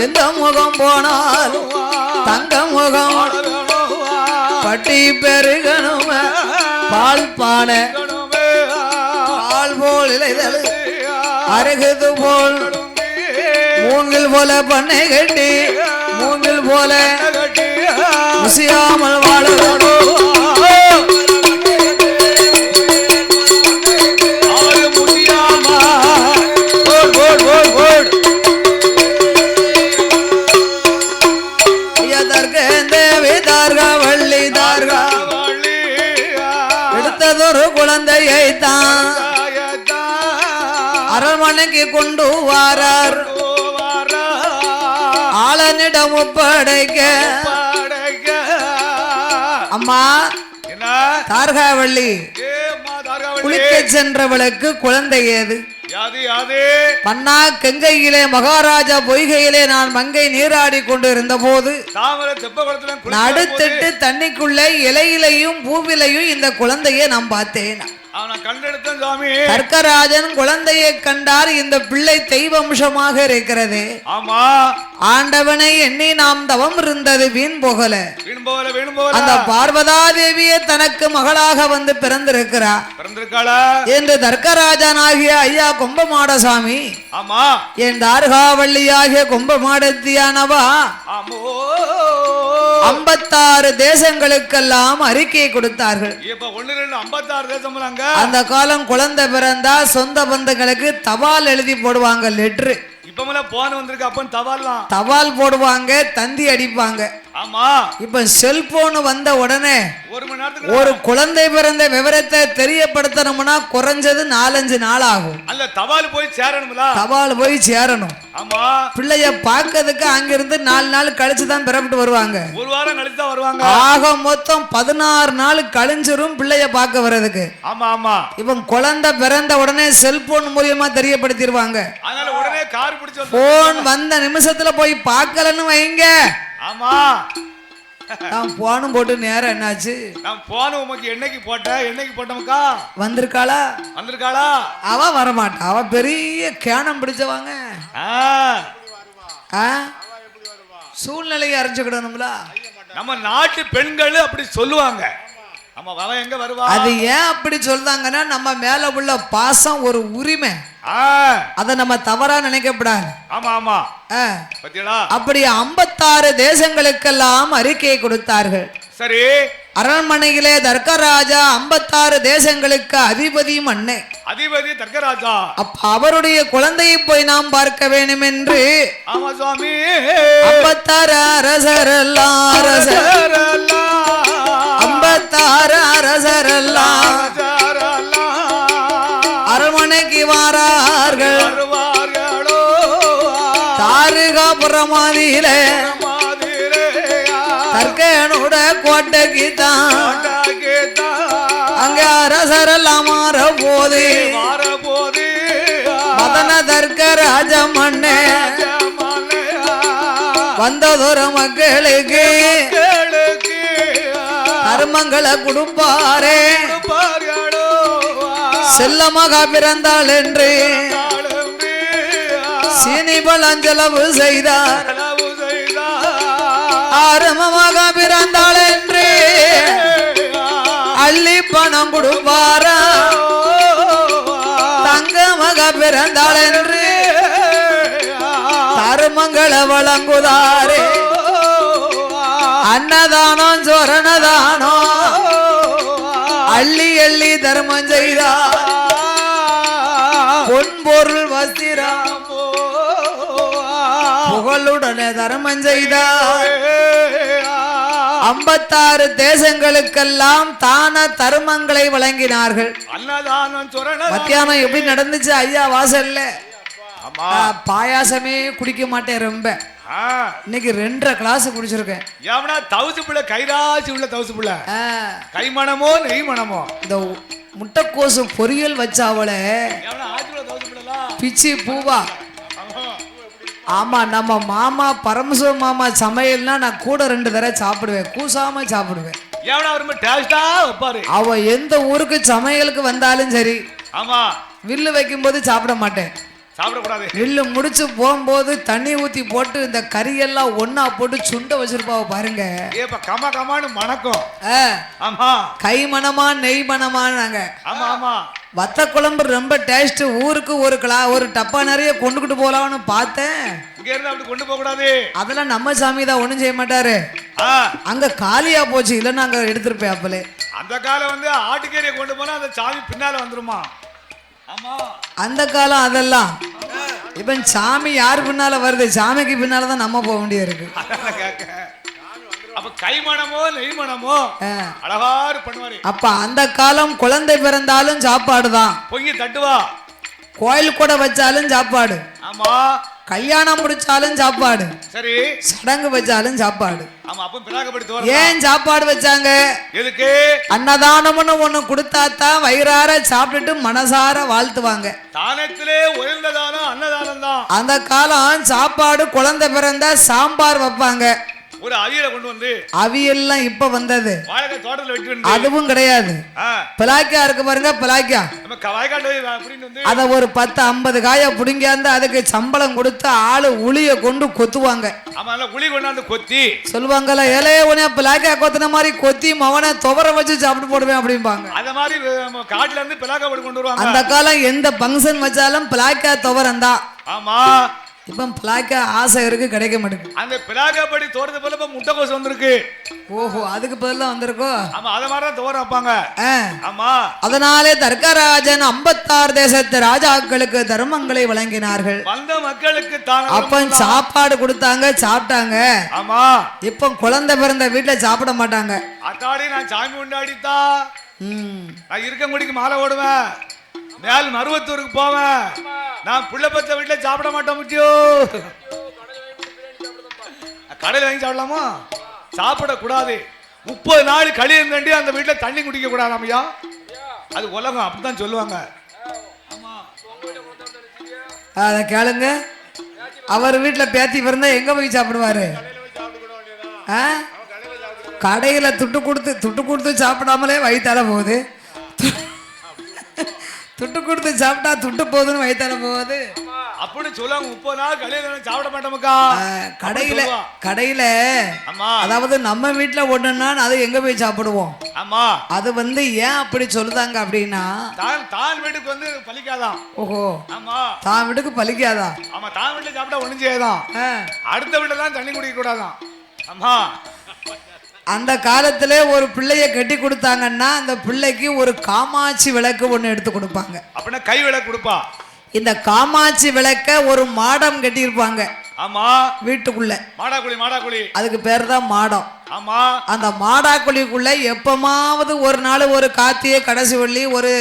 எந்த முகம் போனாலும் தங்க முகம் பட்டி பெருகணும பால் பானை பால் போல் இலைதல் அருகுது போல் மூங்கில் போல பண்ணை கட்டி மூங்கில் போல முசியாமல் வாழணும். எடுத்ததொரு குழந்தையை தான் அரண்மனைக்கு கொண்டு வாரார். ஆளனிடம் ஒப்படைக்க அம்மா தார்காவள்ளி குளிக்க சென்றவளுக்கு குழந்தை ஏது மன்னா கங்கையிலே மகாராஜா பொய்கையிலே நான் மங்கை நீராடி கொண்டு இருந்த போது நடுத்திட்டு தண்ணிக்குள்ள இலையிலையும் பூவிலையும் இந்த குழந்தையை நான் பார்த்தேன். தர்க்கராஜன் குழந்தையை கண்டார். இந்த பிள்ளை தெய்வம்சமாக இருக்கிறது. ஆண்டவனை எண்ணி நாம் தவம் இருந்தது வீண் போகல. அந்த பார்வதா தேவியே தனக்கு மகளாக வந்து பிறந்திருக்கிறார் என்று தர்க்கராஜனாகிய ஐயா கும்பமாடசாமி என் தார்காவள்ளியாகிய கும்பமாடத்தியானவா 56 தேசங்களுக்கெல்லாம் அறிக்கை கொடுத்தார்கள். அந்த காலம் குழந்தை பிறந்தா சொந்த பந்தங்களுக்கு தபால் எழுதி போடுவாங்க. லெட்ரு தபால் போடுவாங்க, தந்தி அடிப்பாங்க. இப்ப செல்போன் வந்த உடனே ஒரு குழந்தை பிறந்த விவரத்தை தெரியப்படுத்தணும்னா குறைஞ்சது 4-5 நாள் ஆகும். தபால் போய் சேரணும். பிள்ளைய பார்க்கறதுக்கு அங்கிருந்து 4 நாள் கழிச்சுதான் பிறப்பிட்டு வருவாங்க. ஒரு வாரம் கழிச்சு தான் வருவாங்க. ஆக மொத்தம் 16 நாள் கழிஞ்சிரும் பிள்ளைய பார்க்க வர்றதுக்கு. இப்ப குழந்தை பிறந்த உடனே செல்போன் மூலியமா தெரியப்படுத்திடுவாங்க. போன் வந்த நிமிஷத்துல போய் பார்க்கலன்னு வைங்க. நான் போனும் போட்டு நேரம் என்னாச்சு? நான் போன உமக்கு என்னைக்கு போட்டோம்க்கா வந்திருக்காளா? அவ வரமாட்டா. அவ பெரிய கேனம் பிடிச்சவாங்க. சூழ்நிலையை அறிஞ்சுக்கிடணும்ல. நம்ம நாட்டு பெண்கள் அப்படி சொல்லுவாங்க. அது ஏன் அப்படி சொல்றாங்கன்னா நம்ம மேல உள்ள பாசம் ஒரு உரிமை. அத நம்ம தவறா நினைக்கப்படாது. அப்படி 56 தேசங்களுக்கெல்லாம் அறிக்கை கொடுத்தார்கள். சரி, அரண்மனையிலே தர்க்கராஜா 56 தேசங்களுக்கு அதிபதி மன்னே. அதிபதி தர்க்கராஜா. அப்ப அவருடைய குழந்தையை போய் நாம் பார்க்க வேண்டும் என்று. ஆமா சுவாமி. 56 அரசரெல்லாம் 56 அரசரெல்லாம் அரண்மனைக்கு வாரார்கள். தாருகாபுரமாதியிலே தர்க்கனுட கோட்டைக்கு தான் அங்க அரசரெல்லாம் மாற போது மதன தர்க்க ராஜ மன்னே வந்ததொரு மக்களுக்கு தர்மங்களை கொடுப்பாரே. செல்லமாக பிறந்தாள் என்று சீனி பழஞ்செலவு செய்தார். ஆரம்பமாக பிறந்தாள் என்று அள்ளி பணம் கொடுப்பாரா. தங்கமாக பிறந்தாள் என்று தருமங்களை வழங்குதாரே. அன்னதானம் சொரணதானம் அள்ளி அள்ளி தர்மம் செய்தார். பொன்பொருள் வஸ்திரம் புகழுடனே தர்மம் செய்தார். 56 தேசங்களுக்கெல்லாம் தான தர்மங்களை வழங்கினார்கள். மத்தியானம் எப்படி நடந்துச்சு ஐயா வாசல்ல? பாயாசமே குடிக்க மாட்டேன் ரொம்ப. இன்னைக்கு 2.5 கிளாஸ் குடிச்சிருக்கேன். கைராசி உள்ள தவுசு புள்ள கைமணமோ நெய் மணமோ இந்த முட்டைக்கோசு பொரியல் வச்சாவள பிச்சி பூவா. ஆமா நம்ம மாமா பரமசிவ மாமா சமையல்னா நான் கூட 2 தடவை சாப்பிடுவேன். கூசாம சாப்பிடுவேன். அவ எந்த ஊருக்கு சமையலுக்கு வந்தாலும் சரி ஆமா வில்லு வைக்கும் போது சாப்பிட மாட்டேன். சாப்பிடக்கூடாது. வில்லு முடிச்சு போகும்போது தண்ணி ஊத்தி போட்டு இந்த கறியெல்லாம் ஒன்னா போட்டு சுண்ட வச்சிருப்பாவ பாருங்க. கமா கமான்னு மணக்கும். ஆமா கை மணமா நெய் மணமானாங்க. ஆமா ஆமா வத்த குழம்பு ரொம்ப டேஸ்ட். ஊருக்கு ஒரு டப்பா நிறைய கொண்டுகிட்டு போலாம்னு பார்த்தேன். இங்க இருந்து அப்படி கொண்டு போக கூடாது. அதெல்லாம் நம்ம சாமி தான் ஒண்ணும் செய்ய மாட்டாரு. அங்க காலியா போச்சு. இல்லன்னா அங்க எடுத்திருப்பேன். அப்பலே அந்த காலம் வந்து ஆட்டுக்கறியை கொண்டு போனா அந்த சாமி பின்னால வந்துருமா. அந்த காலம் அதெல்லாம். இப்ப சாமி யாரு பின்னால வருது? சாமிக்கு பின்னாலதான் நம்ம போக வேண்டியது இருக்கு. அப்ப கைமணமோ நெய்மணமோ அழகாரு பண்ணுவாரு. அப்ப அந்த காலம் குழந்தை பிறந்தாலும் சாப்பாடுதான். பொங்கி தட்டுவா. கோயில் கூட வச்சாலும் சாப்பாடு. ஆமா கல்யாணம் முடிச்சாலும் சாப்பாடு. சரி சடங்கு வச்சாலும் சாப்பாடு. ஆமா அப்ப பிராகப்படி ஏன் சாப்பாடு வச்சாங்க? எதுக்கு? அன்னதானம்னு ஒண்ணு கொடுத்தாத்தான் வயிறார சாப்பிட்டுட்டு மனசார வாழ்த்துவாங்க. தானத்திலே உயர்ந்த தானம் அன்னதானம் தான். அந்த காலம் சாப்பாடு குழந்தை பிறந்தா சாம்பார் வைப்பாங்க. ஒரு அவியலை கொண்டு வந்து அவியெல்லாம் இப்ப வந்தது. வாழைக்காய் தோட்டத்துல வெட்டி அதுவும் கிடையாது. பிளாக்கியா இருக்கு பாருங்க. பிளாக்கியா அத ஒரு 10-50 காய புடிங்காந்து அதுக்கு சம்பளம் கொடுத்து ஆளு உளிய கொண்டு கொத்துவாங்க. உளி கொண்டாந்து கொத்தி சொல்லுவாங்கல்ல, ஏழைய உனைய பிளாக்கியா கொத்தின மாதிரி கொத்தி மவனை துவர வச்சு சாப்பிட்டு போடுவேன் அப்படிம்பாங்க. அத மாதிரி காட்டுல இருந்து பிளாக்கா கொண்டு வருவாங்க. அந்த காலம் எந்த பங்கன் வச்சாலும் பிளாக்கியா துவரம் தான். ஆமா இப்ப பிளாக்கா ஆசை இருக்கு, கிடைக்க மாட்டேங்குது. அந்த பிளாக்கா படி தோறது போல இப்ப முட்டைக்கோசு வந்திருக்கு. ஓஹோ, அதுக்கு பதிலா வந்திருக்கோ? ஆமா அத மாதிரி தான் தோற வைப்பாங்க. ஆமா அதனாலே தர்க்கராஜன் 56 தேசத்து ராஜாக்களுக்கு தர்மங்களை வழங்கினார்கள். வந்த மக்களுக்கு தான் அப்ப சாப்பாடு கொடுத்தாங்க, சாப்பிட்டாங்க. ஆமா இப்ப குழந்தை பிறந்த வீட்டுல சாப்பிட மாட்டாங்க. அத்தாடி நான் சாமி கொண்டாடித்தா நான் இருக்க முடிக்கு மாலை ஓடுவேன். மேல் மருவத்தூருக்கு போவேன். நான் புள்ள பத்த வீட்டுல சாப்பிட மாட்டேன். முட்டியோ கடையில் வாங்கி சாப்பிடலாமா? சாப்பிடக்கூடாது. 30 நாள் கழியந்தாண்டி அந்த வீட்டுல தண்ணி குடிக்க கூடாதாமையா. அது உலகம் அப்படித்தான் சொல்லுவாங்க. அத கேளுங்க. அவர் வீட்டுல பேத்தி பிறந்தா எங்க போய் சாப்பிடுவாரு? கடையில துட்டு கொடுத்து சாப்பிடாமலே வயிற்றால போகுது. துட்டு கொடுத்து சாப்பிட்டா துட்டு போகுதுன்னு வயிற்றால போகுது அப்படின்னு சொல்லுவாங்க. 30 நாள் கடையில சாப்பிட மாட்டோமுக்கா. கடையில அதாவது நம்ம வீட்டுல ஒண்ணுன்னா அது எங்க போய் சாப்பிடுவோம். ஆமா அது வந்து ஏன் அப்படி சொல்லுதாங்க அப்படின்னா தான் வீட்டுக்கு வந்து பலிக்காதான். ஓஹோ ஆமா தான் வீட்டுக்கு பலிக்காதா. ஆமா தான் வீட்டுல சாப்பிட்டா ஒண்ணும் செய்யாதான். அடுத்த வீட்டுல தான் தண்ணி குடிக்க கூடாதான். ஆமா அந்த காலத்துல ஒரு பிள்ளைய கட்டி கொடுத்தாங்கன்னா அந்த பிள்ளைக்கு ஒரு காமாட்சி விளக்கு ஒண்ணு எடுத்து கொடுப்பாங்க. அப்படின்னா கை விளக்கு கொடுப்பா. இந்த காமாட்சி விளக்க ஒரு மாடம் கட்டியிருப்பாங்க. ஆமா, வீட்டுக்குள்ள மாடாக்குழி அதுக்கு பேர் தான் மாடம். ஆமா, அந்த மாடாக்குழிக்குள்ள எப்பமாவது ஒரு நாள் ஒரு கார்த்திகை கடைசி வள்ளி ஒரு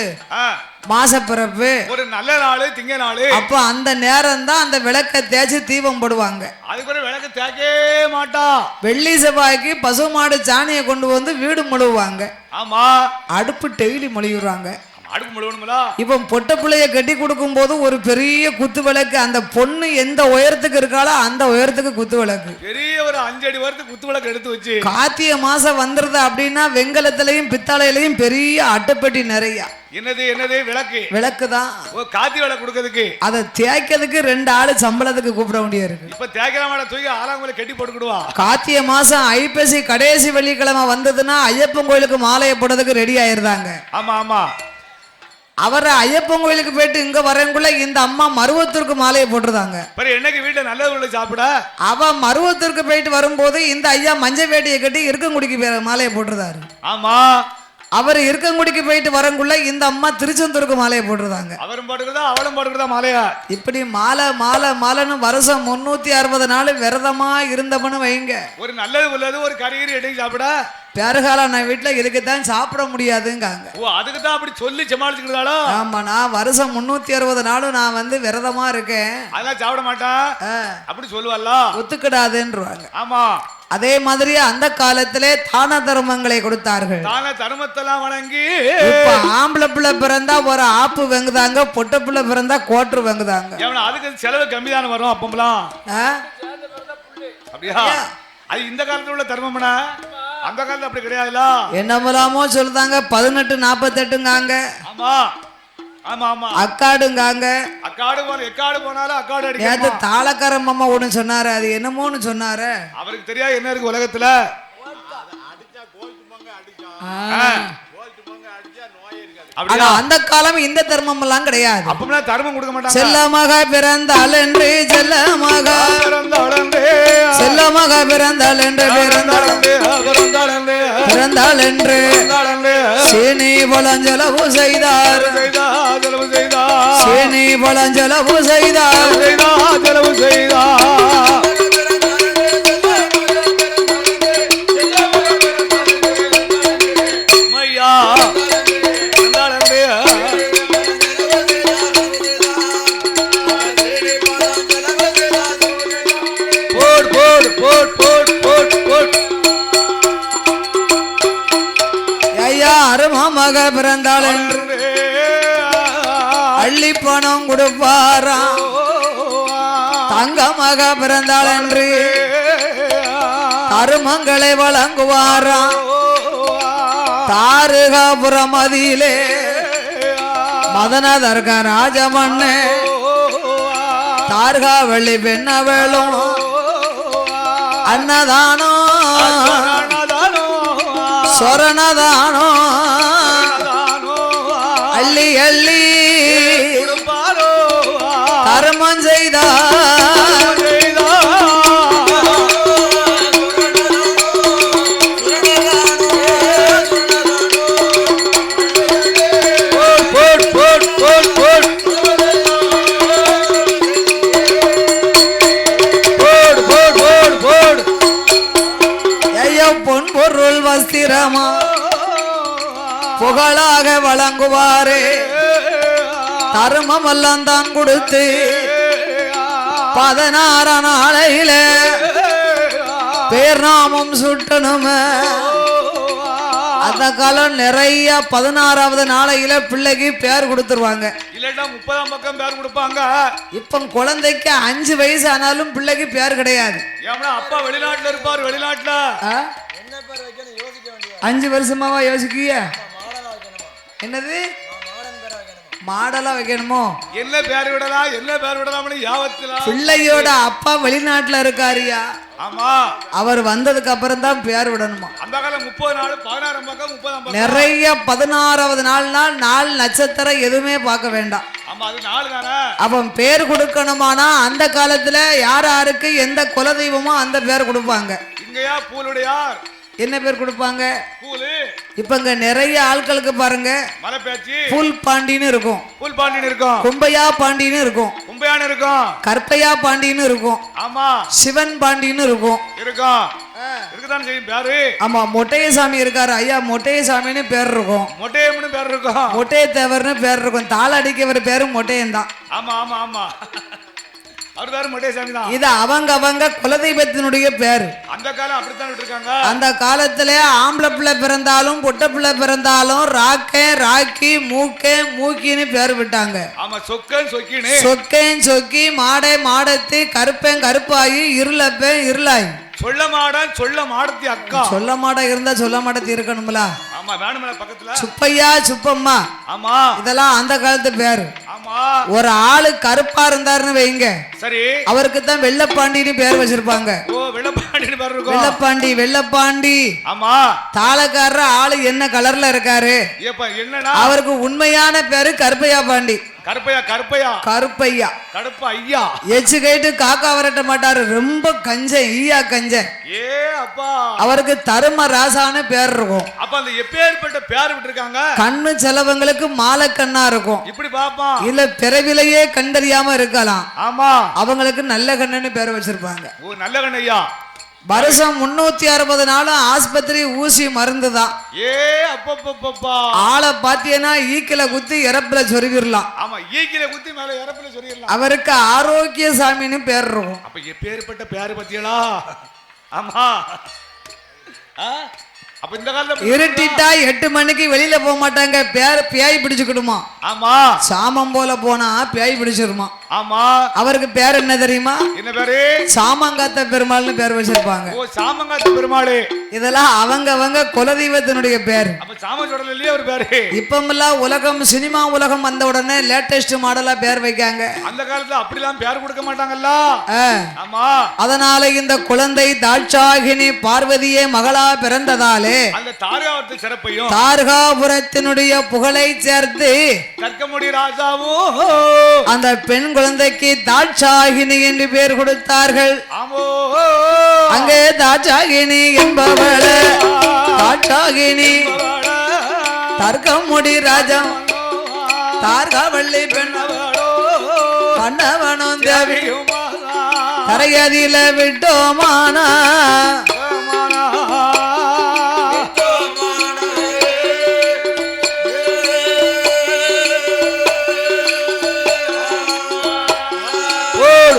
மாசப்பிறப்பு ஒரு நல்ல நாள் திங்க நாள் அப்ப அந்த நேரம் தான் அந்த விளக்க தேய்ச்சி தீபம் போடுவாங்க. அதுக்கு ஒரு விளக்கு தேய்க்கவே மாட்டா. வெள்ளி செவ்வாய்க்கு பசு மாடு சாணியை கொண்டு வந்து வீடு முழுவாங்க. ஆமா, அடுப்பு டெய்லி மொழிவுறாங்க. இப்ப பொட்ட பிள்ளைய கட்டி கொடுக்கும் போது ஒரு பெரிய குத்து விளக்கு, அந்த பொண்ணு எந்த உயரத்துக்கு இருக்காளோ அந்த உயரத்துக்கு குத்து விளக்கு, பெரிய ஒரு 5 அடி உயரத்துக்கு குத்து விளக்கு எடுத்து வச்சு கார்த்திகை மாசம் வந்துருது அப்படின்னா வெங்கலத்திலையும் பித்தாளையிலையும் பெரிய அட்டைப்பெட்டி நிறைய. என்னது விளக்கு தான். கார்த்திகை விளக்கு கொடுக்கிறதுக்கு அதை தேய்க்கிறதுக்கு 2 ஆளு சம்பளத்துக்கு கூப்பிட வேண்டிய இருக்கு. இப்ப தேய்க்கிற தூக்கி ஆளாங்குள்ள கட்டி போட்டுக்கிடுவா. கார்த்திகை மாசம் ஐப்பசி கடைசி வெள்ளிக்கிழமை வந்ததுன்னா ஐயப்பன் கோயிலுக்கு மாலையை போடுறதுக்கு ரெடி ஆயிருந்தாங்க. ஆமா, அவரை ஐயப்பன் கோயிலுக்கு போயிட்டு இங்க வரக்குள்ள இந்த அம்மா மருவத்தூருக்கு மாலையை போட்டுருந்தாங்க. என்னைக்கு வீட்டுல நல்ல சாப்பிட அவ மருவத்தூருக்கு போயிட்டு வரும்போது இந்த ஐயா மஞ்சள் வேட்டியை கட்டி இருக்கங்குடிக்கு மாலையை போட்டுருந்தாரு. ஆமா, அவர் இருக்கங்குடிக்கு போயிட்டு வரக்குள்ள இந்த அம்மா திருச்செந்தூருக்கு மாலையை போட்டுருந்தாங்க. அவரும் போட்டுக்கிறதா அவளும் போட்டுக்கிறதா மாலையா. இப்படி மாலைன்னு வருஷம் 360 நாள் விரதமா இருந்தவனு வைங்க. ஒரு நல்லது உள்ளது ஒரு கறிகறி எடுத்து சாப்பிட பேருகால நான் வீட்டுல இதுக்குத்தான் சாப்பிட முடியாதுங்காங்க. அதுக்கு தான் அப்படி சொல்லி சமாளிச்சுக்கிறதாளோ. ஆமா, நான் வருஷம் 360 நாளும் நான் வந்து விரதமா இருக்கேன், அதெல்லாம் சாப்பிட மாட்டேன் அப்படி சொல்லுவல்ல, ஒத்துக்கிடாதுன்றாங்க. ஆமா, அதே மாதிரி அந்த காலத்திலே தான தர்மங்களை கொடுத்தார்கள். தான தர்மத்தெல்லாம் வணங்கி இப்ப ஆம்பளை பிள்ளை பிறந்தா ஒரு ஆப்பு வெங்குதாங்க, பொட்ட பிள்ளை பிறந்தா கோட்டர் வெங்குதாங்க. அதுக்கு செலவு கம்மிதான வரும் அப்பமெல்லாம். அப்படியா? அது இந்த காலத்துல உள்ள தர்மம்னா அந்த காலத்துல அப்படி கிடையாதுல. என்னமோ சொல்றாங்க 1848ங்காங்க. ஆமா ஆமா ஆமா, அக்காடுங்காங்க. எக்காடு போனாலும் அக்காடு அடிக்கும். நேத்து தாளக்காரன் மாமா ஒண்ணு சொன்னாரு, அது என்னமோன்னு சொன்னாரு. அவருக்கு தெரியாது என்ன இருக்கு உலகத்துல. அந்த காலம் இந்த தர்மம் எல்லாம் கிடையாது. அப்ப தர்மம் கொடுக்க மாட்டாங்க. செல்லமாக பிறந்தாள் என்று செல்லமாக பிறந்தாள் என்று சீனி பழஞ்சலவு செய்தார். சீனி பழஞ்சலவு செய்தார். மக பிறந்தாள் என்று அள்ளி பணம் கொடுப்பாராம். தங்க மக பிறந்தாள் என்று தருமங்களை வழங்குவாராம். தாருகாபுரமதியிலே மதனதர்க ராஜமண்ணு தார்கா வெள்ளி பெண்ணவேளும் அன்னதானோ சொரணதானோ அள்ளி அள்ளி தர்மம் செய்தார். பொன் பொருள் வஸ்திரமா புகழாக வழங்குவாரே. தர்மம் எல்லாம் தான் கொடுத்து 16 நாளையில பேர் நாமம் சுட்டணுமே. அந்த காலம் நிறைய 16வது நாளையில பிள்ளைக்கு பேர் கொடுத்துருவாங்க. இல்லன்னா 30ஆம் பக்கம் பேர் கொடுப்பாங்க. இப்ப குழந்தைக்கு 5 வயசு ஆனாலும் பிள்ளைக்கு பேர் கிடையாது. ஏன்னா அப்பா வெளிநாட்டுல இருப்பார். வெளிநாட்டுல என்ன பேர் வைக்கணும் யோசிக்க வேண்டியது. 5 வருஷமாவா யோசிக்கிய? என்னது மாடலா வைக்கணுமோ? என்ன பேர் விடலாம் என்ன பேர் விடலாம்னு யாவத்துல பிள்ளையோட அப்பா வெளிநாட்டுல இருக்காரியா. ஆமா, அவர் வந்ததுக்கு அப்புறம் தான் பேர் விடணுமா. அந்த காலம் 30 நாள் 16 பக்கம் 30ஆம் பக்கம் நிறைய 16வது நாள் நட்சத்திரம் எதுவுமே பார்க்க வேண்டாம். ஆமா, அது நாள் தானே. அவன் பேர் கொடுக்கணுமானா அந்த காலத்துல யாருக்கு எந்த குலதெய்வமோ அந்த பேர் கொடுப்பாங்க. இங்கயா பூலுடையார் என்ன பேர் கொடுப்பாங்க? கூலு. இப்ப இங்க நிறைய ஆட்களுக்கு பாருங்க மலை பேச்சு புல் பாண்டின்னு இருக்கும், புல் பாண்டின்னு இருக்கும், கும்பையா பாண்டின்னு இருக்கும், கும்பையான்னு இருக்கும், கற்பையா பாண்டின்னு இருக்கும், ஆமா சிவன் பாண்டின்னு இருக்கும், இருக்கும் இருக்குதான் செய்யும் பேரு. ஆமா மொட்டையசாமி இருக்காரு ஐயா, மொட்டையசாமின்னு பேர் இருக்கும், மொட்டையம்னு பேர் இருக்கும், மொட்டைய தேவர்னு பேர் இருக்கும், தாள அடிக்கவர் பேரு மொட்டையன் தான். ஆமா ஆமா ஆமா அவர் பேரு மொட்டையசாமி தான். இது அவங்க குலதெய்வத்தினுடைய பேரு. அந்த காலம் அப்படித்தான் இருக்காங்க. அந்த காலத்துல ஆம்பளை பிள்ளை பிறந்தாலும் பொட்டை பிள்ளை பிறந்தாலும் ராக்கே ராக்கி மூக்கே மூக்கின்னு பேர் விட்டாங்க. ஆமா சொக்கன் சொக்கின்னு, சொக்கேன் சொக்கி மாடே மாடத்தி கருப்பேன் கருப்பாயி இருளப்பேன் இருளாயி சொல்ல மாடன் சொல்ல மாடத்தி அக்கா. சொல்ல மாட இருந்தா சொல்ல மாடத்தி இருக்கணும்ல. ஆமா வேணுமல பக்கத்துல சுப்பையா சுப்பம்மா, ஆமா இதெல்லாம் அந்த காலத்து பேரு. ஆமா ஒரு ஆளு கருப்பா இருந்தாருன்னு வைங்க, சரி அவருக்கு தான் வெள்ளப்பாண்டின்னு பேர் வச்சிருப்பாங்க. ஓ வெள்ளப்பாண்டின்னு பேர் இருக்கும். வெள்ளப்பாண்டி வெள்ளப்பாண்டி. ஆமா தாளக்காரர் ஆளு என்ன கலர்ல இருக்காரு, ஏப்பா என்னன்னா அவருக்கு உண்மையான பேரு கருப்பையா பாண்டி. கருப்பையா கருப்பையா கருப்பையா கருப்பா ஐயா. எச்சு கைட்டு காக்கா வரட்ட மாட்டாரு, ரொம்ப கஞ்சன் ஈயா கஞ்சன். ஏ அப்பா அவருக்கு தரும ராசான்னு பேர் இருக்கும். அப்ப அந்த எப்பேற்பட்ட பேர் விட்டுருக்காங்க. கண்ணு செலவங்களுக்கு மாலை கண்ணா இருக்கும், இப்படி பாப்பா இல்ல பிறவிலையே கண்டறியாம இருக்கலாம், ஆமா அவங்களுக்கு நல்ல கண்ணுன்னு பேர் வச்சிருப்பாங்க. ஓ நல்ல கண்ணு ஐயா. வருஷம் 360 நாளும் ஆஸ்பத்திரி ஊசி மருந்து தான். ஏ அப்பப்பப்பா ஆளை பாத்தீங்கன்னா ஈக்கில குத்தி இறப்புல சொருவிடலாம். ஆமா ஈக்கில குத்தி மேல இறப்புல சொல்லிடலாம். அவருக்கு ஆரோக்கிய சாமின்னு பேர் இருக்கும். அப்ப எப்பேற்பட்ட பேரு பத்தியலா. ஆமா அப்ப இந்த காலத்துல இருட்டிட்டா 8 மணிக்கு வெளியில போக மாட்டாங்க, பேய் பிடிச்சுக்கிடுமா. ஆமா சாமம் போல போனா பேய் பிடிச்சிருமா. ஆமா அவருக்கு பேர் என்ன தெரியுமா? என்ன பேரு? சாமங்காத்த பெருமாள்னு பேர் வச்சிருப்பாங்க. ஓ சாமங்காத்த பெருமாளே. இதெல்லாம் அவங்க குலதெய்வத்தினுடைய பேர். அப்ப சாம சொல்லல இல்லையா ஒரு பேரு? இப்பமெல்லாம் உலகம் சினிமா உலகம் வந்த உடனே லேட்டஸ்ட் மாடலா பேர் வைக்காங்க. அந்த காலத்துல அப்படிலாம் பேர் கொடுக்க மாட்டாங்கல்ல. ஆமா அதனால இந்த குழந்தை தாட்சாகினி பார்வதியே மகளா பிறந்ததாலே அந்த தாரகாபுரத்து சிறப்பையும் தாரகாபுரத்தினுடைய புகழை சேர்த்து கற்கமுடி ராஜாவோ அந்த பெண் குழந்தைக்கு தாட்சாகினி என்று பேர் கொடுத்தார்கள். அங்கே தாட்சாகினி என்பவள தாட்சாகினி தர்க்கமுடி ராஜா தார்காவள்ளி பெண் கண்ணவனும் தேவியும் கரையதில விட்டோமானா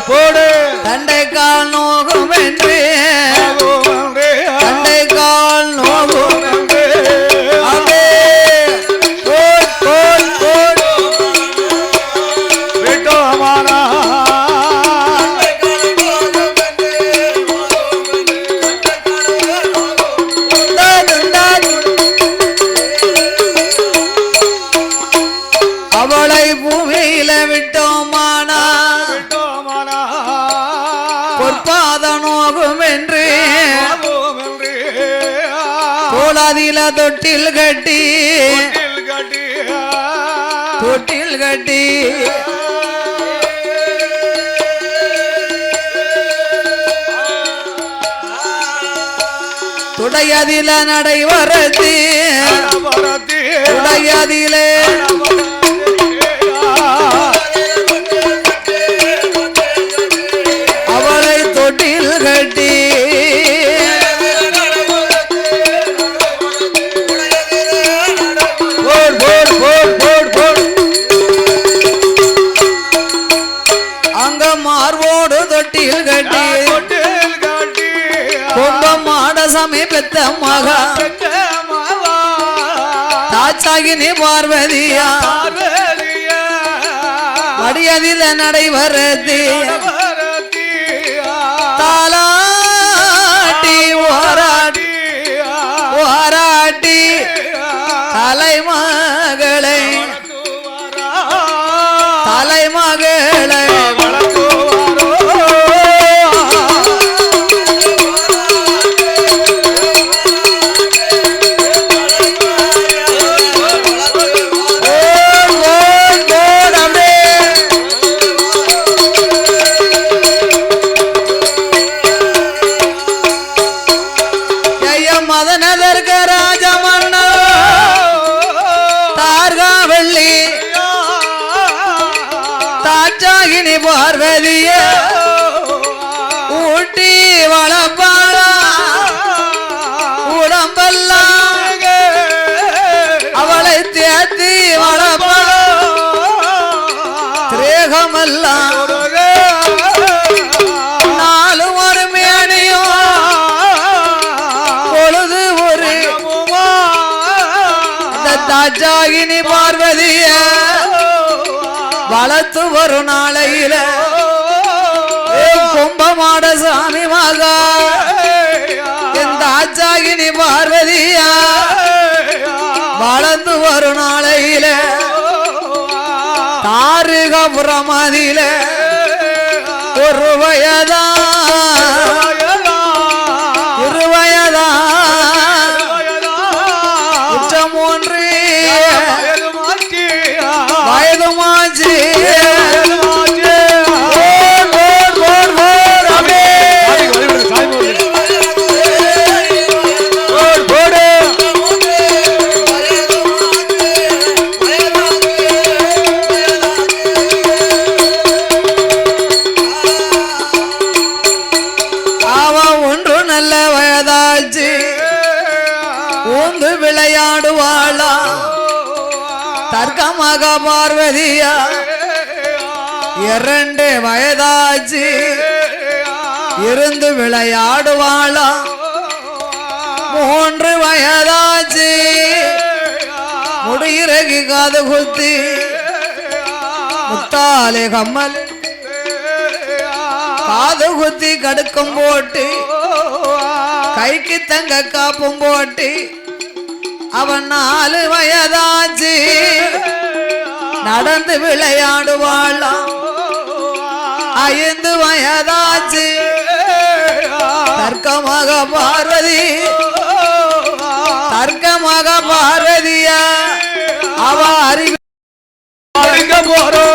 போடு தண்டை கால் நோகும் என்று தண்டை கால் நோகும் அவளை பூமியில விட்டோமானா பொற்பாதனோகும் என்று கோலாதில தொட்டில் கட்டி தொட்டில் கட்டி துடையதில நடைவரத்தி துடையதிலே அவளை தொட்டில் கட்டி அங்க மார்போடு தொட்டில் கட்டி கும்பமாட சமீபத்த மகா தாட்சாகினி பார்வதியா மடியதில நடைவரத்தி தாலாட்டி ஓராட்டி ஓராட்டி தலைமகளை தலைமகளை மத தர்கராஜ மன்னா தார்காவள்ளி தாட்சாகினி பார்வதிய ஊட்டி வளப்பாளா உடம்பெல்லாம் அவளை தேத்தி வளப்பாளா திரேகமெல்லாம் நாலும் ஒரு மேனியும் பொழுது ஒரு தாட்சாகினி பார்வதிய வளர்த்து ஒரு நாளையில கும்பமாட சாமி மகா எந்த தாட்சாகினி பார்வதியா வளர்ந்து ஒரு நாளையில தாருகபுரமதியில ஒரு வயதா இருவயதா குற்றம் ஒன்று வயது மாச்சு விளையாடுவாளா தர்க்கமாக பார்வதியா 2 வயதாச்சு இருந்து விளையாடுவாளா 3 வயதாச்சு முடியிறகி காது குத்தி முத்தாலே கம்மல் காது குத்தி கடுக்கம் போட்டு கைக்கு தங்க காப்பும் போட்டு அவன் 4 வயதாச்சு நடந்து விளையாடுவாளாம் 5 வயதாச்சு தர்க்கமாக பார்வதி தர்க்கமாக பார்வதியா அவ அறிவு போறோம்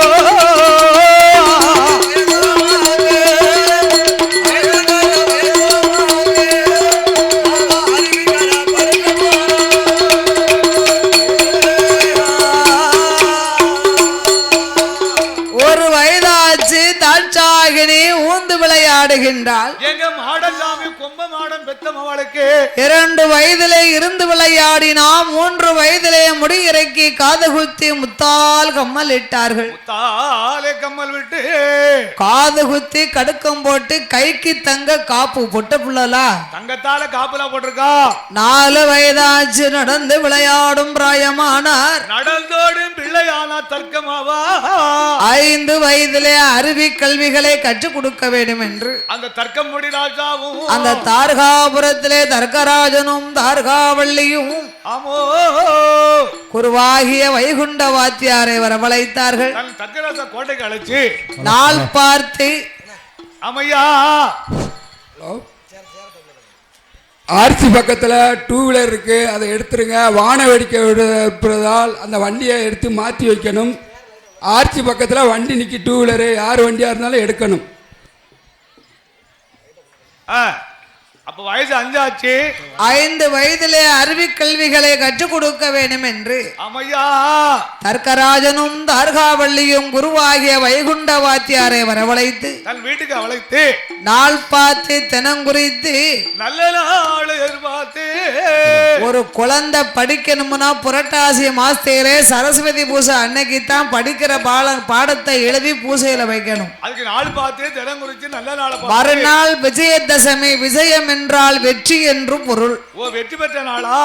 ஊந்து விளையாடுகின்றாள் எங்க மாடசாமி கொம்ப மாடம் பெத்த மவளுக்கு 2 வயதிலே இருந்து விளையாடினா 3 வயதிலே முடி இறக்கி காது குத்தி முத்தால் கம்மல் இட்டார்கள் முத்தாலே கம்மல் விட்டு காது குத்தி கடுக்கம் போட்டு கைக்கு தங்க காப்பு பொட்ட புள்ளலா தங்கத்தால காப்புல போட்டிருக்கா 4 வயதாச்சு நடந்து விளையாடும் பிராயமானார் நடந்தோடும் பிள்ளையானா தர்க்கமாவா 5 வயதிலே அருவி கல்விகளை கற்றுக் கொடுக்க வேண்டும் என்று அந்த தர்க்கம் முடி ராஜாவும் அந்த தார்காபுரத்திலே தர்கராஜனும் தார்காவள்ளியும் குருவாகிய வைகுண்ட வாத்தியாரை வரவழைத்தார்கள் தர்கராஜ கோட்டைக்கு அழைச்சு நாள் பார்த்து அமையா ஆர்சி பக்கத்தில் 2 வீலர் இருக்கு அதை எடுத்துருங்க வான வேடிக்கை விடுறதால் அந்த வண்டியை எடுத்து மாற்றி வைக்கணும் ஆர்சி பக்கத்தில் வண்டி நிற்கி 2 வீலரு யார் வண்டியாக இருந்தாலும் எடுக்கணும் அப்ப வயசு 5 ஆச்சு 5 வயதிலே அருவி கல்விகளை கற்றுக் கொடுக்க வேண்டும் என்று அமையா தர்கராஜனும் தார்காவள்ளியும் குருவாகிய வைகுண்ட வாத்தியாரை வரவழைத்து தன் வீட்டுக்கு அழைத்து நாள் பார்த்து தினங்குறித்து நல்ல நாள் எதிர்பார்த்து ஒரு குழந்தை படிக்கணும்னா புரட்டாசி மாசத்திலே சரஸ்வதி பூஜை அன்னைக்கு தான் படிக்கிற பாடத்தை எழுதி பூஜையில வைக்கணும் அதுக்கு நாள் பார்த்து தினங்குறித்து நல்ல நாள் மறுநாள் விஜயதசமி விஜயம் என்றால் வெற்றி என்று பொருள் வெற்றி பெற்ற நாளா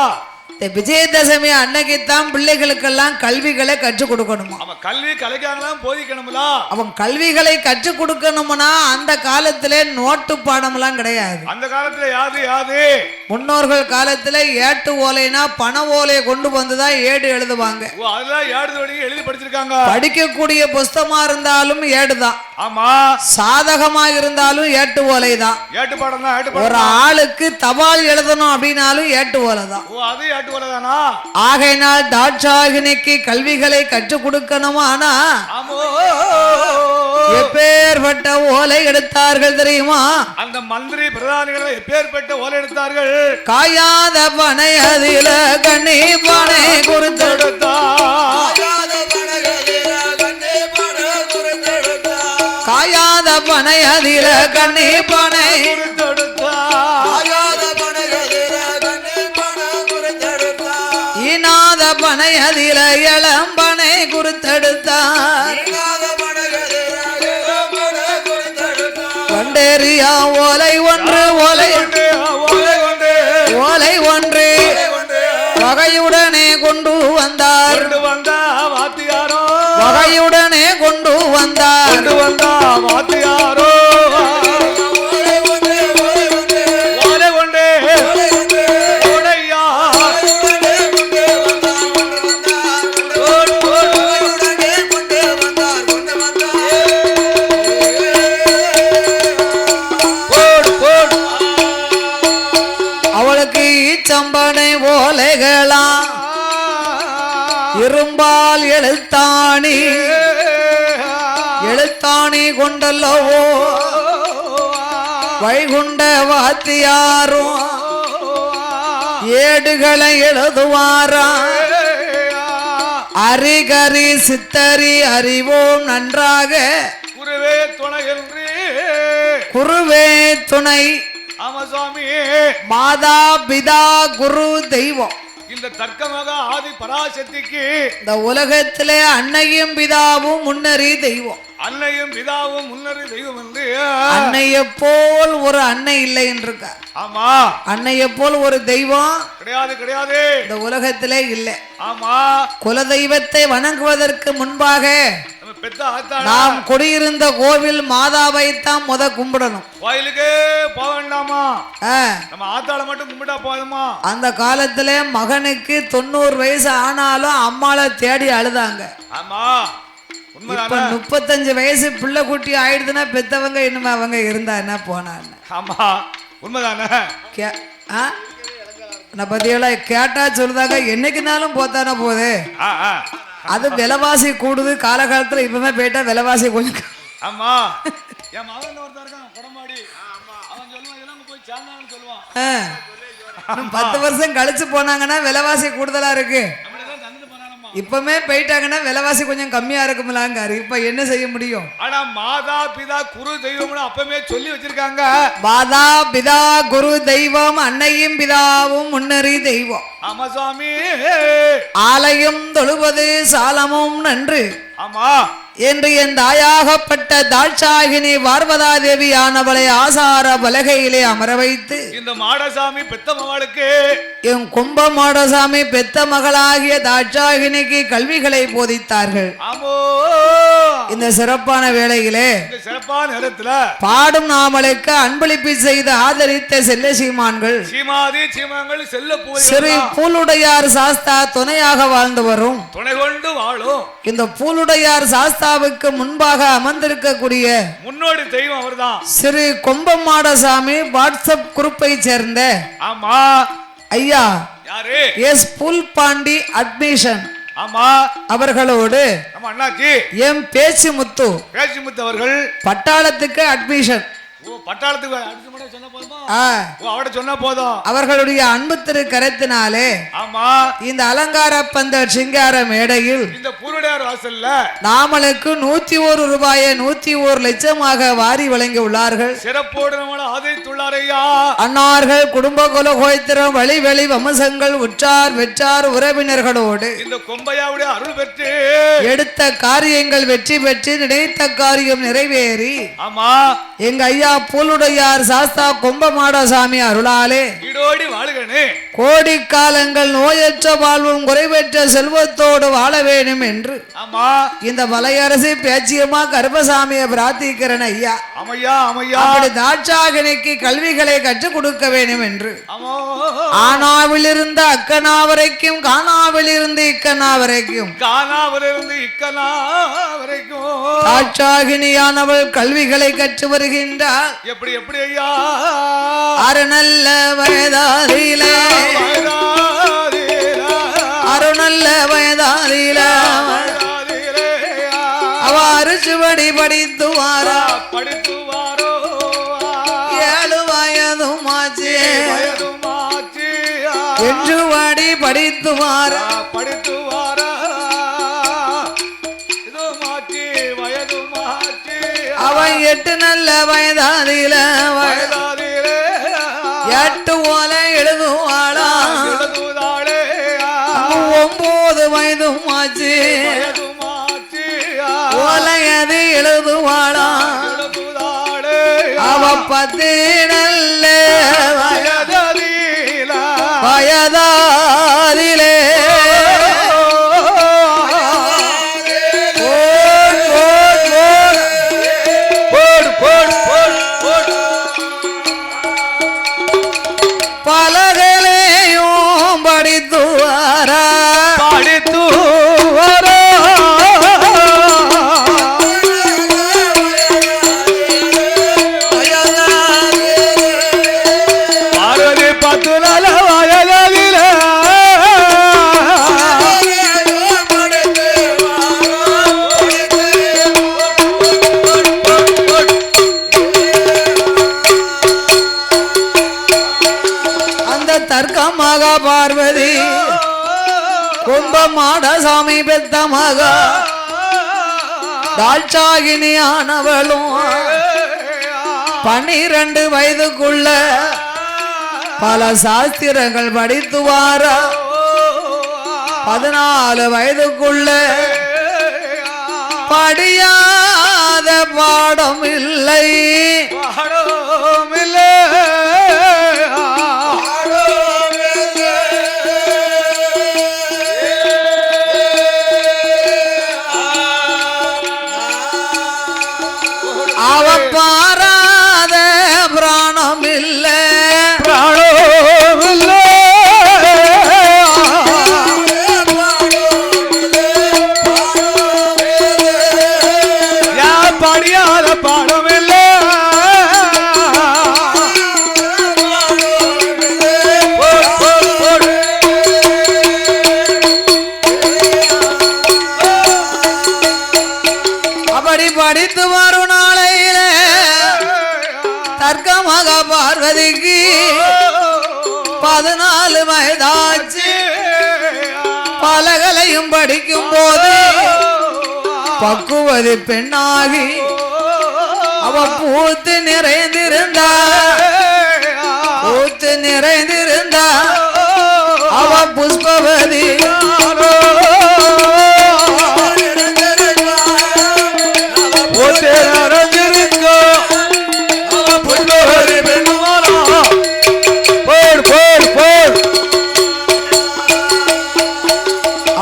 விஜயதசமி அன்னைக்குத்தான் பிள்ளைகளுக்கெல்லாம் கல்விகளை கற்றுக் கொடுக்கணுமா அவன் கல்வி கலைக்காங்களாம் போதிக்கணும்ல அவன் கல்விகளை கற்றுக் கொடுக்கணும்னா அந்த காலத்திலே நோட்டு பாடம் எல்லாம் கிடையாது அந்த காலத்துல யாது முன்னோர்கள் காலத்துல ஏட்டு ஓலைனா பண ஓலையை கொண்டு வந்துதான் ஏடு எழுதுவாங்க அதெல்லாம் ஏடு எழுதி படிச்சிருக்காங்க படிக்கக்கூடிய புஸ்தகமா இருந்தாலும் ஏடுதான் ஆமா சாதகமா இருந்தாலும் ஏட்டு ஓலை தான் ஏட்டு பாடம் தான் ஒரு ஆளுக்கு தபால் எழுதணும் அப்படின்னாலும் ஏட்டு ஓலை தான் ஆகையினால் தாட்சாகினிக்கு கல்விகளை கற்றுக் கொடுக்கணுமானா எப்பேற்பட்ட ஓலை எடுத்தார்கள் தெரியுமா? அந்த மந்திரி பிரதானிகளை எப்பேற்பட்ட ஓலை எடுத்தார்கள்? காயாத பனை அதில கண்ணி பனை குறித்தெடுத்தார். காயாத பனை அதில கண்ணி பனை ஈனாத பனை அதில இளம்பனை குறித்தெடுத்தார். கண்டேரியா ஓலை ஒன்று ஓலை ஓலை ஒன்று வகையுடனே கொண்டு வந்தார். வகையுடனே கொண்டு வந்தார். வாத்தியாரோ சம்பனை ஓலைகளா இரும்பால் எழுத்தாணி எழுத்தாணி கொண்டல்லவோ வைகுண்ட வாத்தியாரும் ஏடுகளை எழுதுவாரா. அரிகரி சித்தரி அறிவோம் நன்றாக குருவே துணை என்று குருவே துணை ஆமசாமி மாதா பிதா குரு தெய்வம். இந்த தர்க்கமாக ஆதி பராசக்திக்கு இந்த உலகத்திலே அன்னையும் பிதாவும் முன்னறி தெய்வம். அன்னையும் பிதாவும் முன்னறி தெய்வம் என்று அன்னையை போல் ஒரு அன்னை இல்லை என்று இருக்க. ஆமா, அன்னையை போல் ஒரு தெய்வம் கிடையாது கிடையாது இந்த உலகத்திலே இல்லை. ஆமா, குல தெய்வத்தை வணங்குவதற்கு முன்பாக நாம் குடியிருந்த கோவில் மாதாவை தான் முத கும்பிடணும். கோயிலுக்கே போக வேண்டாமா? நம்ம ஆத்தாள மட்டும் கும்பிட்டா போதுமா? அந்த காலத்துல மகனுக்கு 90 வயசு ஆனாலும் அம்மாளை தேடி அழுதாங்க. ஆமா, இப்ப 35 வயசு பிள்ளை குட்டி ஆயிடுதுன்னா பெத்தவங்க இன்னும் அவங்க இருந்தா என்ன போனான்னு. ஆமா, உண்மைதானே? நான் பத்தியெல்லாம் கேட்டா சொல்லுதாங்க என்னைக்குனாலும் போத்தானே போகுது. அது விலைவாசி கூடுது காலகாலத்துல. இப்பவே போயிட்டா விலைவாசி கொஞ்சம். ஆமா, என் மகன் ஒருத்தர் இருக்கான் கொடமாடி, அவன் சொல்லுவான் இதெல்லாம் போய் சேர்ந்தான்னு சொல்லுவான். 10 வருஷம் கழிச்சு போனாங்கன்னா விலைவாசி கூடுதலா இருக்கு. இப்பமே போயிட்டாங்கன்னா விலைவாசி கொஞ்சம் கம்மியா இருக்கும்லாங்க. இப்ப என்ன செய்ய முடியும்? ஆனா மாதா பிதா குரு தெய்வம்னு அப்பவே சொல்லி வச்சிருக்காங்க. மாதா பிதா குரு தெய்வம் அன்னையும் பிதாவும் முன்னறி தெய்வம். ஆமா சுவாமி, ஆலயம் தொழுவது சாலமும் நன்று. ஆமா, என்று என் தாயாகப்பட்ட தாட்சாகினி பார்வதா தேவி ஆனவளை ஆசார பலகையிலே அமர வைத்து இந்த மாடசாமி பெத்த மகளுக்கு என் கும்ப மாடசாமி பெத்த மகளாகிய தாட்சாகினிக்கு கல்விகளை போதித்தார்கள். இந்த சிறப்பான வேளையிலே சிறப்பான நேரத்துல பாடும் நாமளுக்கு அன்பளிப்பு செய்து ஆதரித்த செல்ல சீமான்கள் ஸ்ரீ பூலுடையார் சாஸ்தா துணையாக வாழ்ந்து வரும். துணை கொண்டு வாழும் இந்த பூலுடையார் சாஸ்தாவுக்கு முன்பாக அமர்ந்திருக்கக்கூடிய முன்னோடி தெய்வம் அவர்தான் ஸ்ரீ கொம்பமாடசாமி வாட்ஸ்அப் குரூப்பை சேர்ந்த ஆமா ஐயா யாரு எஸ் புல் பாண்டி அட்மிஷன் ஆமா அவர்களோடு நம்ம அண்ணாச்சி எம் பேச்சிமுத்து அவர்கள் பட்டாளத்துக்கு அட்மிஷன். பட்டாளத்துக்கு சொன்ன போதும் அவர்களுடைய அன்பு திரு கரத்தினாலே ஆமா இந்த அலங்கார பந்த சிங்கார மேடையில் இந்த பூலுடையார் வாசல்ல நாமளுக்கு 101 ரூபாயை 101 லட்சமாக வாரி வழங்கி உள்ளார்கள். சிறப்போடு ஆதரித்துள்ளார் ஐயா. அன்னார்கள் குடும்ப குலகோத்திரம் வழி வெளி வம்சங்கள் உற்றார் வெற்றார் உறவினர்களோடு இந்த கொம்பையாவுடைய அருள் பெற்று எடுத்த காரியங்கள் வெற்றி பெற்று நினைத்த காரியம் நிறைவேறி ஆமா எங்க ஐயா பூலுடையார் சாஸ்தா கொம்பமாடசாமி அருளாலே ஈடோடி வாழுகனே கோடி காலங்கள் நோயற்ற வாழ்வும் குறைவற்ற செல்வத்தோடு வாழ வேண்டும் என்று ஆமா இந்த மலையரசி பேச்சியம்மா கருப்பசாமியை பிரார்த்திக்கிறேன் ஐயா. அப்படி தாட்சாகினிக்கு கல்விகளை கற்றுக் கொடுக்க வேண்டும் என்று ஆனாவில் இருந்து அக்கனா வரைக்கும் காணாவில் இருந்து இக்கனா வரைக்கும் தாட்சாகினியானவள் கல்விகளை கற்று வருகின்றார். எப்படி எப்படி ஐயா? அருநல்ல வயதாதிலே அருநல்ல வயதாதிலே அவ்வாறு அஞ்சுபடி படித்துவாரா 7 வயதுமாச்சு 8 படி படித்துவாரா அவன் 8 நல்ல வயதாதில 8 ஓல எழுதுவாளா 9 வயதுமாச்சு ஓலையது எழுதுவாளா அவ 10 நல்ல வயதாதிலே பலகளையும் படித்துவாரா தர்க்கமாக பார்வதி கும்பமாடசாமி பெத்த மகா தாட்சாகினியானவளும் 12 வயதுக்குள்ள பல சாஸ்திரங்கள் படித்துவாரா 14 வயதுக்குள்ள படியாத பாடம் இல்லை அவ பாராத பிராணம் இல்ல படியாத பாடம் இல்ல அப்படி படித்து வரும் நாளையில தர்க்கமாக பார்வதிக்கு 14 வயதாச்சு பலகளையும் படிக்கும் போது பக்குவதி பெண்ணாகி அவ பூத்து நிறைந்திருந்தா அவ புஷ்பவதி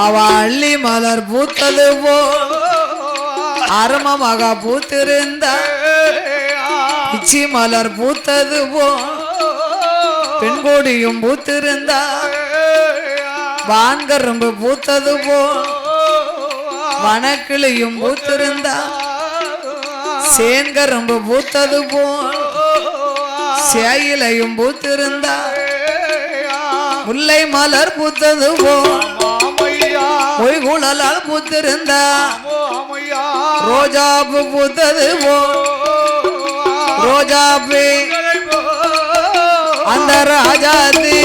அவ அள்ளி மலர் பூத்தது போ அருமமாக பூத்திருந்த பிச்சி மலர் பூத்தது போ பெண்கோடியும் பூத்திருந்தா வான்கரும்பு பூத்தது போ வனக்கிளியும் பூத்திருந்தா சேன்கரும்பு பூத்தது போ சேயிலையும் பூத்திருந்தா முல்லை மலர் பூத்தது போ பொய்குழலால் பூத்திருந்தா ரோஜாப்பு பூத்தது போ ரோஜாப்பு அந்த ராஜாத்தி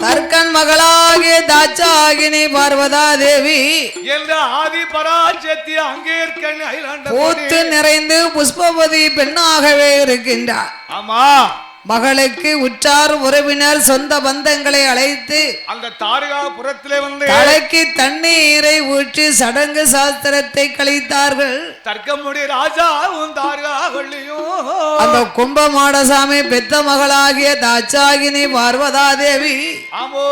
தர்க்கன் மகளாகிய தாட்சாகினி பார்வதா தேவி என்ற ஆதி பராசக்தி அங்கே பூத்து நிறைந்து புஷ்பவதி பெண்ணாகவே இருக்கின்றார். ஆமா, மகளுக்கு உற்றார் உறவினர் சொந்த பந்தங்களை அழைத்து அந்த தாரகாபுரத்திலே வந்து தலைக்கு தண்ணீரை ஊற்றி சடங்கு சாஸ்திரத்தை கழித்தார்கள். தர்க்கமுடைய ராஜாவும் தாரகாவள்ளியும் அந்த கும்பமாடசாமி பெத்த மகளாகிய தாட்சாகினி பார்வதா தேவி ஆமோ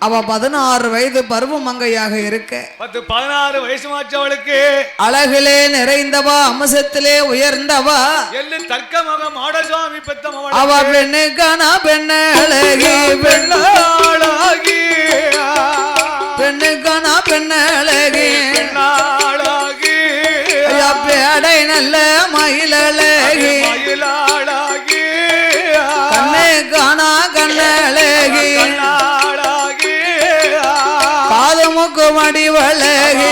அவ 16 வயது பருவமங்கையாக இருக்க 16 வயசுமாச்சு அவளுக்கு. அழகிலே நிறைந்தவா, அம்சத்திலே உயர்ந்தவா, எல்லு தர்க்கமாக மாடசாமி பெத்த மகள். அவ பெண்ணுக்கான பெண்ணழகி பெண்ணாளாகி பெண்ணுக்கான பெண்ணழகி பெண்ணாளாகி வடிவழகி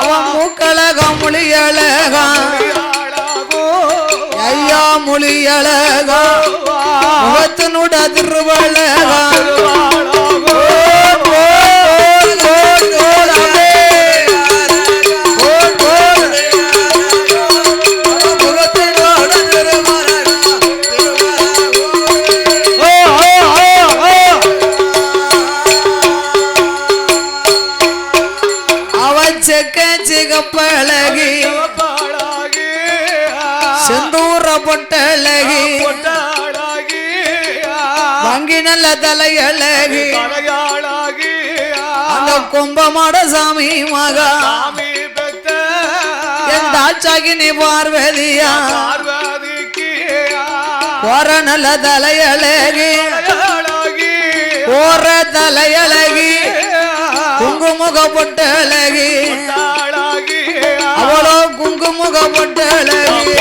அவன் மூக்கழகம் மொழியழகா ஐயா மொழியழகா முகத்தினுட திருவழகா சிகப்பழகி செந்தூர பொட்டழகி வங்கி நல்ல தலையழகி அந்த கும்பமாட சாமி மகா என் தாட்சாகி நீ பார்வதியா போற நல்ல தலையழகி போற தலையழகி குங்குமுக பொட்டழகி அவளோ குங்குமுக பொட்டழகி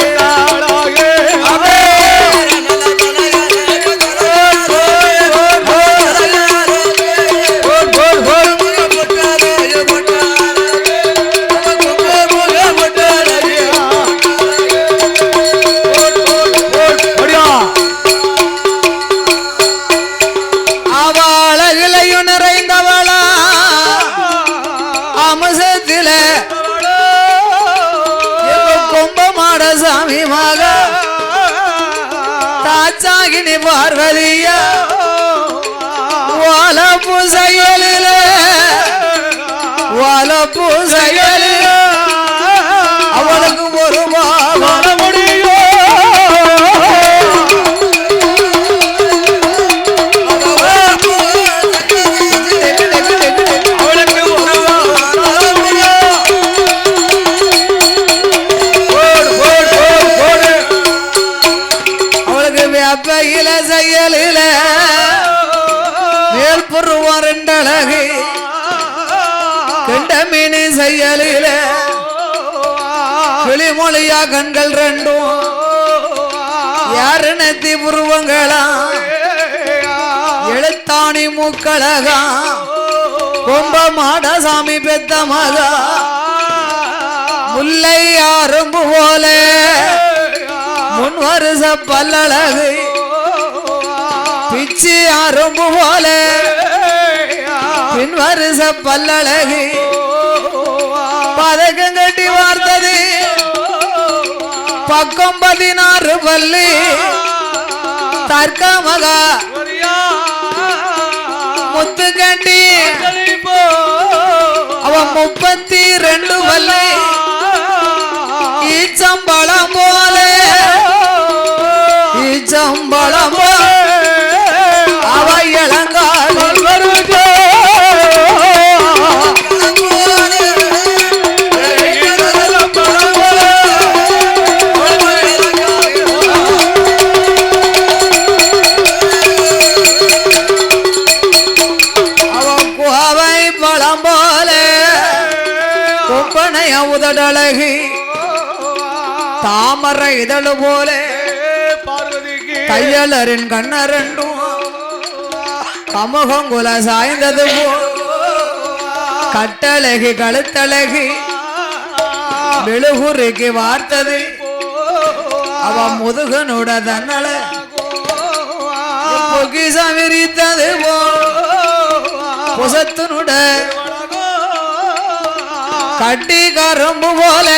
சாமி மகா தாச்சாகினி பார்வதியா வாழப்பு செயலில வாழப்பு செயலில அவளுக்கு ஒரு வாழ முடியும் செயலில மேல் புருவம் ரெண்டழகு கண்டமீனி செயலில கிளிமொழியா கண்கள் ரெண்டும் யாரு நெத்தி புருவங்களா எழுத்தாணி மூக்கழகா கும்பமாட சாமி பெத்த மகா முல்லை அரும்பு போல முன் வருஷ பல்லழகு பிச்சு அரும்பு போல பின் வருஷ பல்லழகு பதக்கம் கட்டி வார்த்தது பக்கம் 16 பல்லி தர்க்க மகா முத்து கட்டி அவன் 32 பல்லி ஈச்சம்பழம் போல ஈச்சம்பழம் போல அவ இளங்கால் வருதோ அவன் குவை பழம் போல கொப்பனைய உதடழகி தாமரை இதழு போல தையலரின் கண்ணரண்டும் கமுகங்குல சாய்ந்தது போல் கட்டழகி கழுத்தழகி மெழுகுறிக்கு வார்த்தது அவ முதுகனோட தன்னல பொக்கிசம் விரித்தது போல் புசத்தினுட கட்டி கரும்பு போல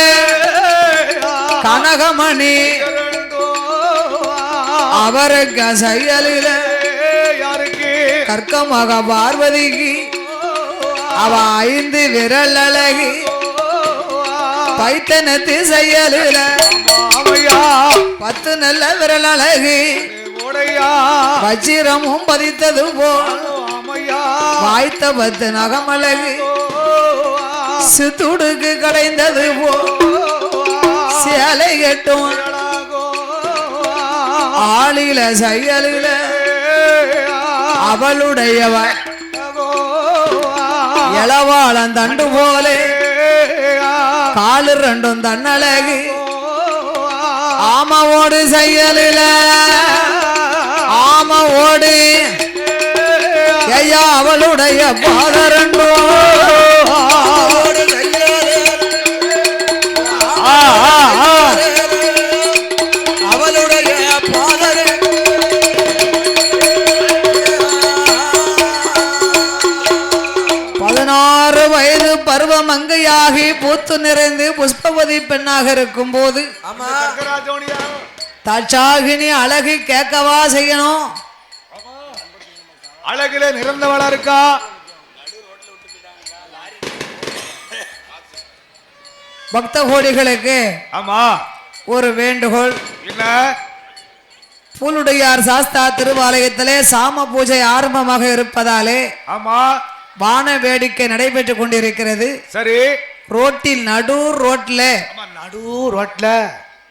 கனகமணி அவருக்கு செயலில கற்கமாக பார்வதிக்கு அவ 5 விரல் அழகி பைத்தனத்து செயலில 10 நல்ல விரல் அழகி வச்சிரமும் பதித்தது போல் வாய்த்த 10 நகமழகி சித்துடுக்கு கடைந்தது போல் சேலை கட்டும் ஆளில செயலில அவளுடையவ இளவாளன் தண்டு போலே காலு ரெண்டும் தன்னழகி ஆமவோடு செயலில ஆமவோடு ஐயா அவளுடைய அவளுடைய பாதரண்டோ அவளுடைய பாதர 16 வயது பருவ மங்கையாகி பூத்து நிறைந்து புஷ்பவதி பெண்ணாக இருக்கும் போது தாட்சாகினி அழகு கேட்கவா செய்யணும்? அழகிலே நிறந்தவளா இருக்கா? பக்த கோடிகளுக்கு ஆமா ஒரு வேண்டுகோள். என்ன? பூலுடையார் சாஸ்தா திருவாலயத்திலே சாம பூஜை ஆரம்பமாக இருப்பதாலே ஆமா வான வேடிக்கை நடைபெற்றுக் கொண்டிருக்கிறது. சரி. ரோட்டில் நடு ரோட்ல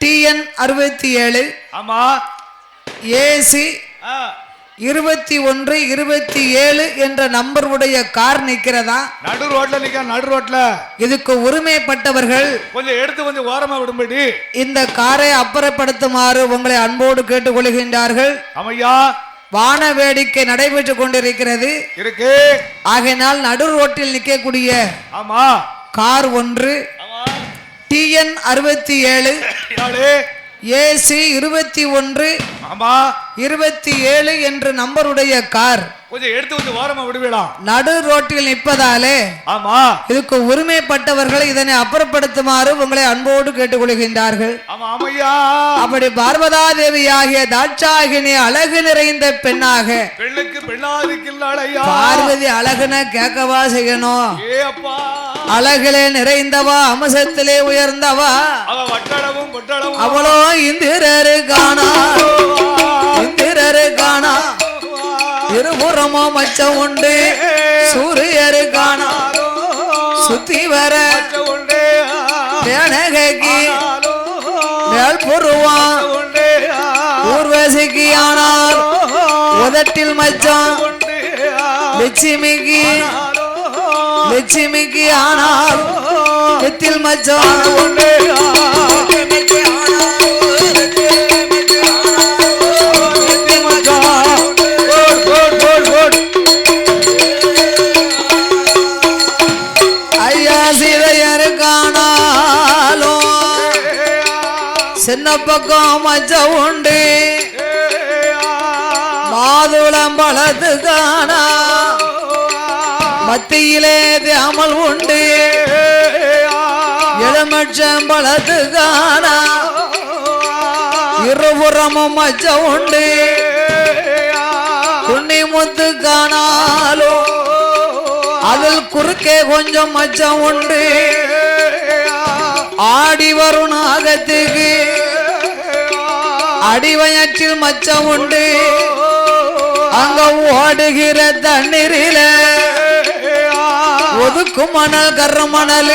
TN 67 ஆமா AC 21 27 என்ற நம்பர் உடைய கார் நிக்கிறதா? நடு ரோட்ல இதுக்கு உரிமைப்பட்டவர்கள் கொஞ்சம் எடுத்து கொஞ்சம் ஓரமா விடும்படி இந்த காரை அப்புறப்படுத்துமாறு உங்களை அன்போடு கேட்டுக்கொள்கின்றார்கள். அமையா வான வேடிக்கை நடைபெற்றுக் கொண்டிருக்கிறது இருக்கு. ஆகையினால் நடு ரோட்டில் நிற்கக்கூடிய ஆமா கார் ஒன்று TN 67 AC 21 ஆமா 27 என்ற நம்பருடைய கார் கொஞ்சம் எடுத்து கொஞ்சம் ஓரமா விடுவேலாம். நடு ரோட்டில் நிற்பதாலே ஆமா இதுக்கு உரிமைப்பட்டவர்கள் இதனை அப்புறப்படுத்துமாறு உங்களை அன்போடு கேட்டுக்கொள்கின்றார்கள். ஆமா ஆமையா. அப்படி பார்வதா தேவி ஆகிய தாட்சாகினி அழகு நிறைந்த பெண்ணாக பெண்ணுக்கு பெண்ணாதிக்கில்லாளையா பார்வதி அழகுன கேட்கவா செய்யணும்? ஏ அப்பா அழகிலே நிறைந்தவா அம்சத்திலே உயர்ந்தவா அவ வட்டளவும் பொட்டளவும் அவளோ இந்திரரு காணா இந்திரரு காணா இருபுறமோ மச்சம் உண்டு சூரியரு காணா சுத்தி வர தேனகைக்கு மேல் புருவான் ஊர்வசிக்கு ஆனால் உதட்டில் மச்சம் லட்சுமிக்கு ஆனால் எத்தில் மச்சம் சின்ன பக்கம் மச்ச உண்டு மாதுளம் பழத்து காணா மத்தியிலே தியாமல் உண்டு எலுமிச்சம் பழத்து காணா இருபுறமும் மச்ச உண்டு குன்னி முத்து காணாலும் அதில் குறுக்கே கொஞ்சம் மச்சம் உண்டு ஆடி வரும் நாகத்துக்கு அடிவயற்றில் மச்சம் உண்டு அங்க ஓடுகிற தண்ணீரில ஒதுக்கும் மணல் கர்ற மணல்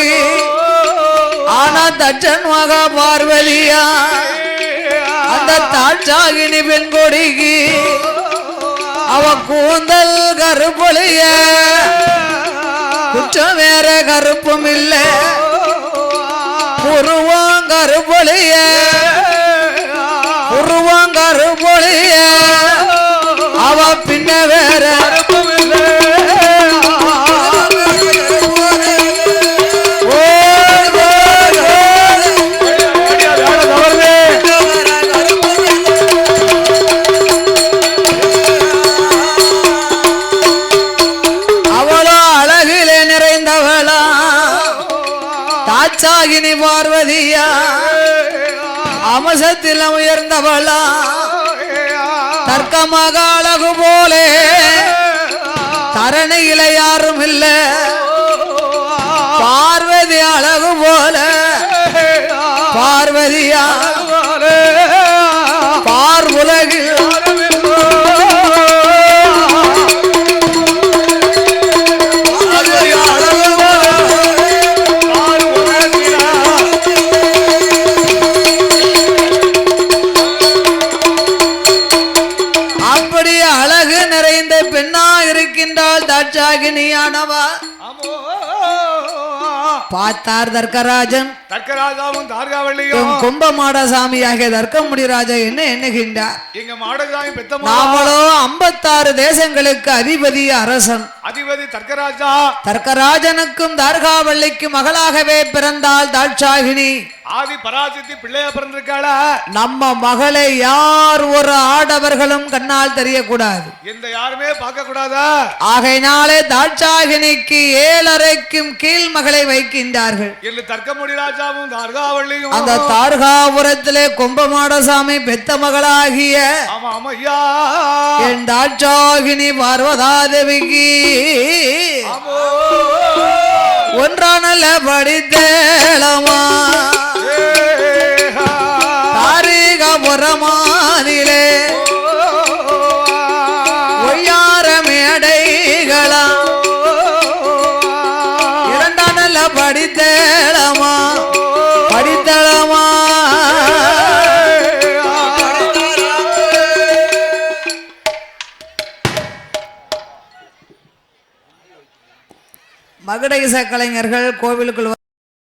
ஆனா தட்சன் மகா பார்வதியா அந்த தாட்சாகினி பெண் கொடிக்கு அவ கூந்தல் கருப்பொழிய குற்றம் வேற கருப்பும் இல்லை உருவாங்கருபொழிய அவ பின்ன வேற அவளோ அழகிலே நிறைந்தவளா தாட்சாகினி பார்வதியா அமசத்தில் உயர்ந்தவளா தர்க்கமாக அழகு போலே தரணியில யாரும் இல்ல பார்வதி அழகு போல பார்வதியா பார் உலகில் தாட்சாகினியானவா பார்த்தார் தர்க்கராஜன். தர்க்கராஜாவும் தார்காவள்ளியும் கும்பமாட சாமியாகிய தர்க்கமுடி ராஜா என்ன எண்ணுகின்றார்? எங்க மாடசாமி பெத்த நாமளோ 56 தேசங்களுக்கு அதிபதி அரசன். அதிபதி தர்க்கராஜா. தர்க்கராஜனுக்கும் தார்காவள்ளிக்கும் மகளாகவே பிறந்தாள் தாட்சாகினி. ஆதி பராசக்தி பிள்ளையா பிறந்திருக்காள. நம்ம மகளை யார் ஒரு ஆடவர்களும் கண்ணால் தெரியக்கூடாது, எந்த யாருமே பார்க்க கூடாதா. ஆகையினாலே தாட்சாகினிக்கு 7.5க்கும் கீழ் மகளை வைக்கின்றார்கள். என்று தர்க்கமுடி ராஜாவும் தார்காவள்ளியும் அந்த தார்காபுரத்திலே கும்பமாடசாமி பெத்த மகளாகிய என் தாட்சாகினி பார்வதாதேவிக்கு ஒன்றானல படித்தேளமா தாரிகபுரமானிலே ஒய்யார மேடைகளா இரண்டானல படித்தேளமா படித்தளமா மகுட இசை கலைஞர்கள் கோவிலுக்குள்